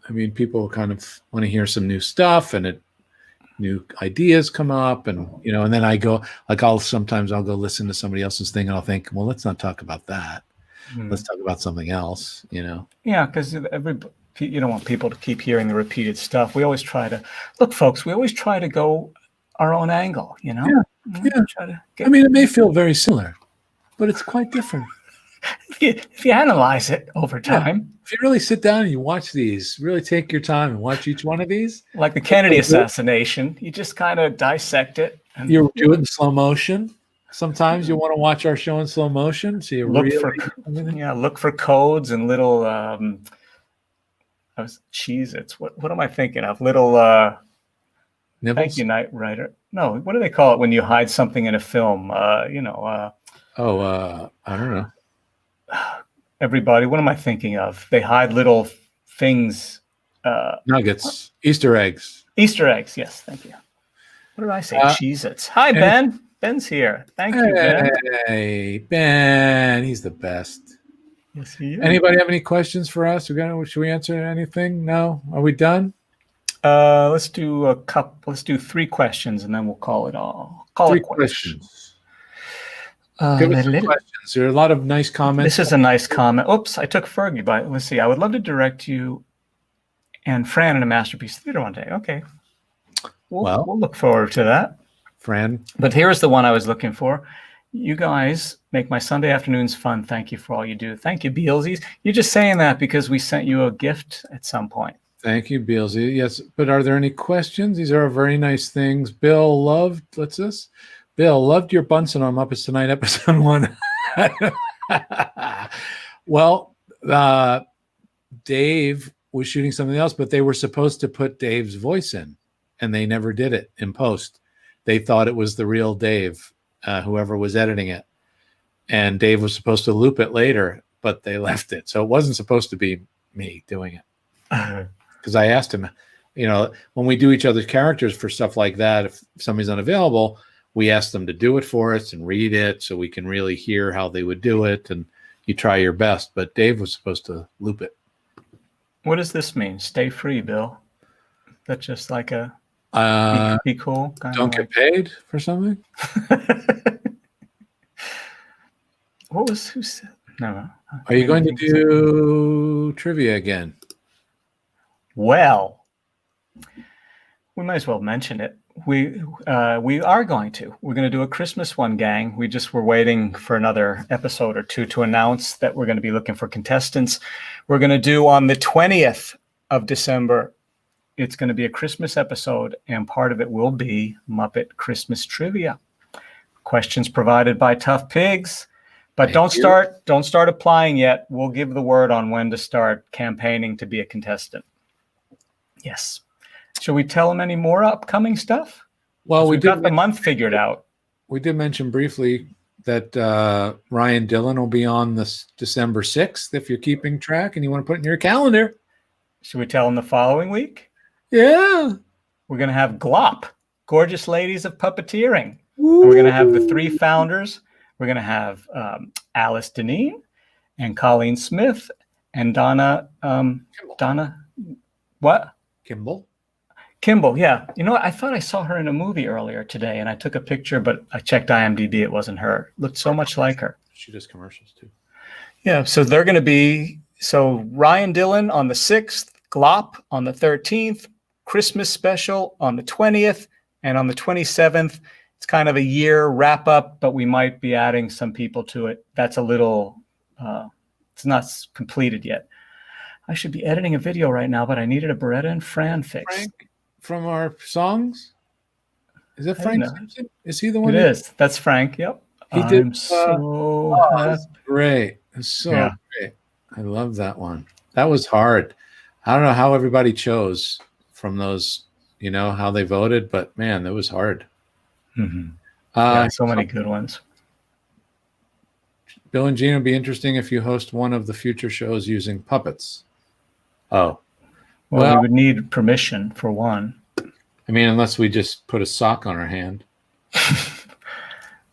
I mean, people kind of want to hear some new stuff and new ideas come up and then I go I'll go listen to somebody else's thing and I'll think, well, let's not talk about that. Let's talk about something else, Yeah, because you don't want people to keep hearing the repeated stuff. We always try to go our own angle, Yeah. I mean, it may feel very similar, but it's quite different. If you analyze it over time. If you really sit down and you watch these, really take your time and watch each one of these. Like the Kennedy assassination, you just kind of dissect it. And you do it in slow motion. Sometimes you want to watch our show in slow motion. So you look for codes and little Cheez-Its. What am I thinking of? Little nibbles? Thank you, Night Writer. No, what do they call it when you hide something in a film? I don't know. Everybody, what am I thinking of? They hide little things. Nuggets, Easter eggs. Easter eggs, yes, thank you. What did I say? Cheez-Its. Hi, Ben. Ben's here. Thank you, Ben. Hey, Ben. He's the best. Yes, he is. Anybody have any questions for us? Should we answer anything? No? Are we done? Let's do Let's do 3 questions, and then we'll call it all. Three questions. Give us some questions. There are a lot of nice comments. This is a nice comment. Oops, I took Fergie by. Let's see. I would love to direct you and Fran in a masterpiece theater one day. Okay. We'll look forward to that. Fran. But here's the one I was looking for. You guys make my Sunday afternoons fun. Thank you for all you do. Thank you, Beelsies. You're just saying that because we sent you a gift at some point. Thank you, Beelzy. Yes, but are there any questions? These are very nice things. Bill loved your Bunsen on Muppets Tonight, episode 1. Well, Dave was shooting something else, but they were supposed to put Dave's voice in, and they never did it in post. They thought it was the real Dave, whoever was editing it. And Dave was supposed to loop it later, but they left it. So it wasn't supposed to be me doing it. Because I asked him, when we do each other's characters for stuff like that, if somebody's unavailable, we ask them to do it for us and read it so we can really hear how they would do it, and you try your best. But Dave was supposed to loop it. What does this mean? Stay free, Bill. That's just like a be cool. Don't get paid for something. Who said? No. Are you going to do trivia again? Well, we might as well mention it. We're going to do a Christmas one, gang. We just were waiting for another episode or two to announce that we're going to be looking for contestants. We're going to do on the 20th of December. It's going to be a Christmas episode, and part of it will be Muppet Christmas trivia. Questions provided by Tough Pigs. But don't start applying yet. We'll give the word on when to start campaigning to be a contestant. Yes. Should we tell them any more upcoming stuff? Well, we've got the month figured out. We did mention briefly that Ryan Dillon will be on this December 6th. If you're keeping track and you want to put it in your calendar. Should we tell them the following week? Yeah. We're going to have Glop, Gorgeous Ladies of Puppeteering. We're going to have the three founders. We're going to have Alice Deneen and Colleen Smith and Donna. What? Kimball, yeah. You know what? I thought I saw her in a movie earlier today, and I took a picture, but I checked IMDb. It wasn't her. Looked so much like her. She does commercials too. Yeah, so they're going to be, Ryan Dillon on the 6th, Glop on the 13th, Christmas special on the 20th, and on the 27th, it's kind of a year wrap up, but we might be adding some people to it. That's a little, it's not completed yet. I should be editing a video right now, but I needed a Barretta and Fran fix. Frank from our songs? Is that Frank Simpson? Is he the one? It is. That's Frank. Yep. He did. That's great. It's so great. I love that one. That was hard. I don't know how everybody chose from those, how they voted, but man, that was hard. Mm-hmm. So many good ones. Bill and Gene, would be interesting if you host one of the future shows using puppets. Oh. Well, we would need permission for one. I mean, unless we just put a sock on our hand.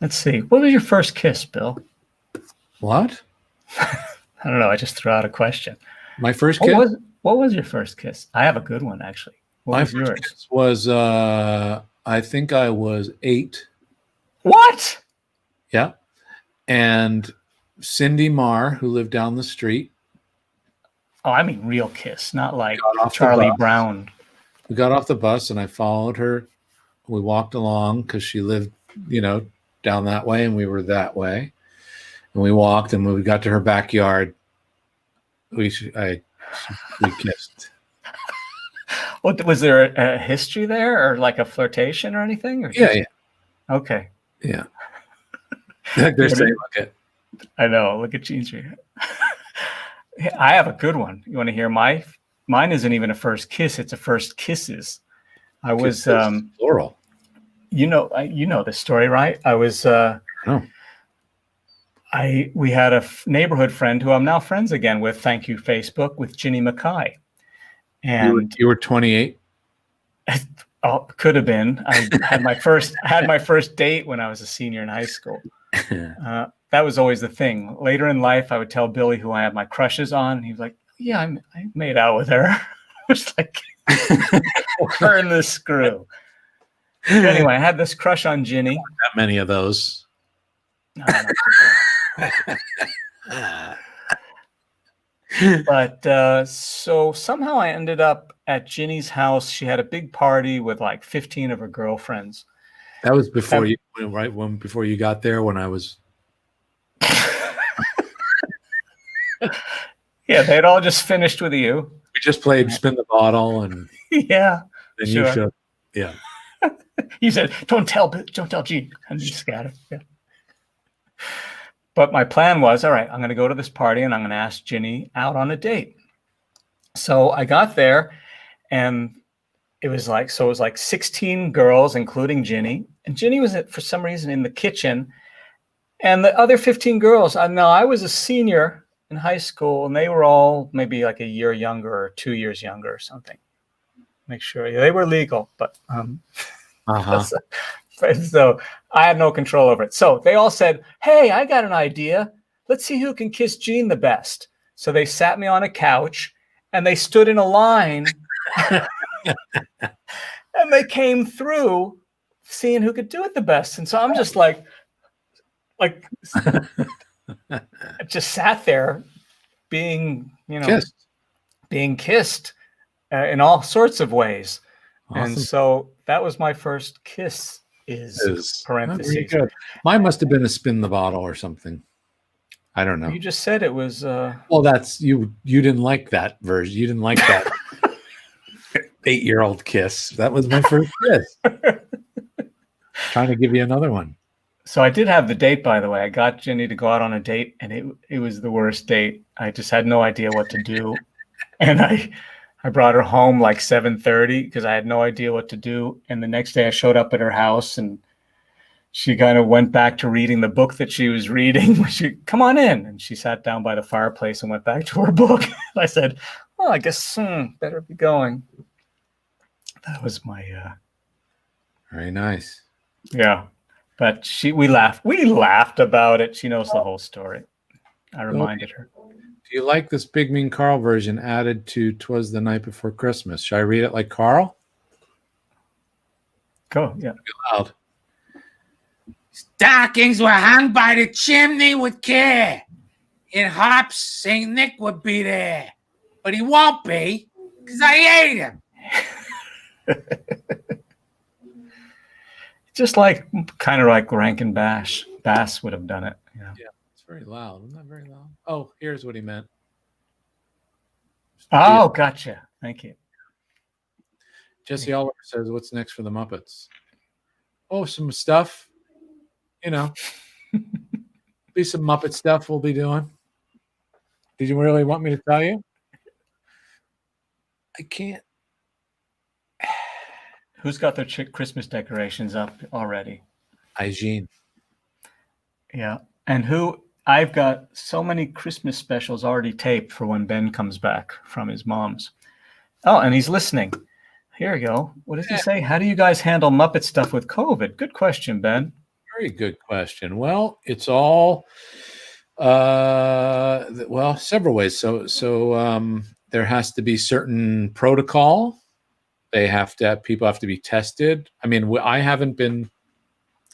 Let's see. What was your first kiss, Bill? What? I don't know. I just threw out a question. My first kiss? What was your first kiss? I have a good one, actually. What was yours? Kiss was, I think I was 8. What? Yeah. And Cindy Marr, who lived down the street. Oh, I mean real kiss, not like Charlie Brown. We got off the bus and I followed her. We walked along because she lived, down that way and we were that way. And we walked and when we got to her backyard, we kissed. What was there a history there or like a flirtation or anything? Or yeah. Okay. Yeah. They're saying, look at. I know. Look at Ginger. I have a good one. You want to hear mine? Mine isn't even a first kiss. It's a first kisses. I was plural. You know this story, right? I was. We had a neighborhood friend who I'm now friends again with. Thank you, Facebook, with Ginny Mackay. And you were 28. Oh, could have been. I had my first date when I was a senior in high school. That was always the thing. Later in life, I would tell Billy who I had my crushes on. He was like, "Yeah, I made out with her." I was like, "Turn the screw." Anyway, I had this crush on Ginny. Not that many of those. But so somehow I ended up at Ginny's house. She had a big party with like 15 of her girlfriends. That was before you, right? Before you got there, when I was. Yeah, they'd all just finished with you. We just played spin the bottle, and yeah, then sure. you showed. Yeah. You said, "Don't tell Gene," and you scattered. Yeah. But my plan was, all right, I'm going to go to this party and I'm going to ask Ginny out on a date. So I got there and it was like 16 girls, including Ginny. And Ginny was, for some reason, in the kitchen. And the other 15 girls, I was a senior in high school and they were all maybe like a year younger or 2 years younger or something. Make sure they were legal, but so I had no control over it. So they all said, "Hey, I got an idea. Let's see who can kiss Gene the best." So they sat me on a couch and they stood in a line and they came through seeing who could do it the best. And so I'm just like I just sat there being, Kissed. being kissed in all sorts of ways. Awesome. And so that was my first kiss. Is Very parentheses. good. Mine must have been a spin the bottle or something. I don't know. You just said it was. Well, that's you. You didn't like that version. You didn't like that 8-year-old kiss. That was my first kiss. Trying to give you another one. So I did have the date, by the way. I got Jenny to go out on a date, and it was the worst date. I just had no idea what to do, and I brought her home like 7:30 because I had no idea what to do. And the next day I showed up at her house, and she kind of went back to reading the book that she was reading. She, come on in. And she sat down by the fireplace and went back to her book. I said, well, I guess better be going. That was my, Very nice. yeah. But we laughed about it. She knows the whole story. I reminded her. Do you like this Big Mean Carl version added to 'Twas the Night Before Christmas? Should I read it like Carl? Go, yeah. Loud. Stockings were hung by the chimney with care. In hops, St. Nick would be there. But he won't be, because I ate him. Just like, kind of like Rankin Bass would have done it. Yeah. It's very loud. Isn't that very loud? Oh, here's what he meant. Oh, gotcha. Thank you. Jesse Oliver says, what's next for the Muppets? Oh, some stuff. You know, be some Muppet stuff we'll be doing. Did you really want me to tell you? I can't. Who's got their Christmas decorations up already? Hygiene. Yeah. And I've got so many Christmas specials already taped for when Ben comes back from his mom's. Oh, and he's listening. Here we go. What does he say? How do you guys handle Muppet stuff with COVID? Good question, Ben. Very good question. Well, it's all several ways. So there has to be certain protocol. People have to be tested. I mean, I haven't been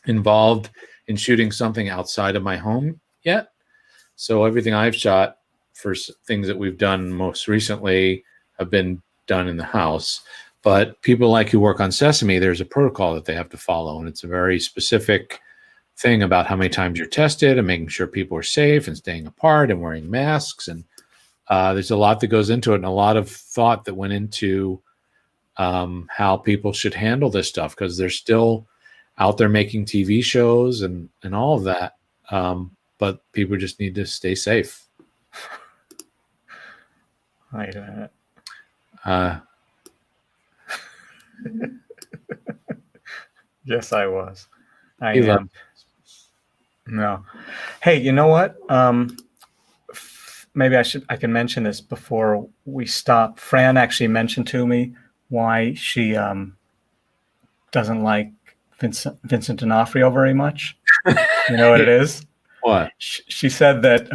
involved in shooting something outside of my home yet. So everything I've shot for things that we've done most recently have been done in the house. But people like who work on Sesame, there's a protocol that they have to follow, and it's a very specific thing about how many times you're tested and making sure people are safe and staying apart and wearing masks. And there's a lot that goes into it, and a lot of thought that went into how people should handle this stuff, because they're still out there making TV shows and all of that. But people just need to stay safe. Wait a minute. Yes, I was. I am. No. Hey, you know what? Maybe I can mention this before we stop. Fran actually mentioned to me why she doesn't like Vincent D'Onofrio very much. You know what it is? What? She said that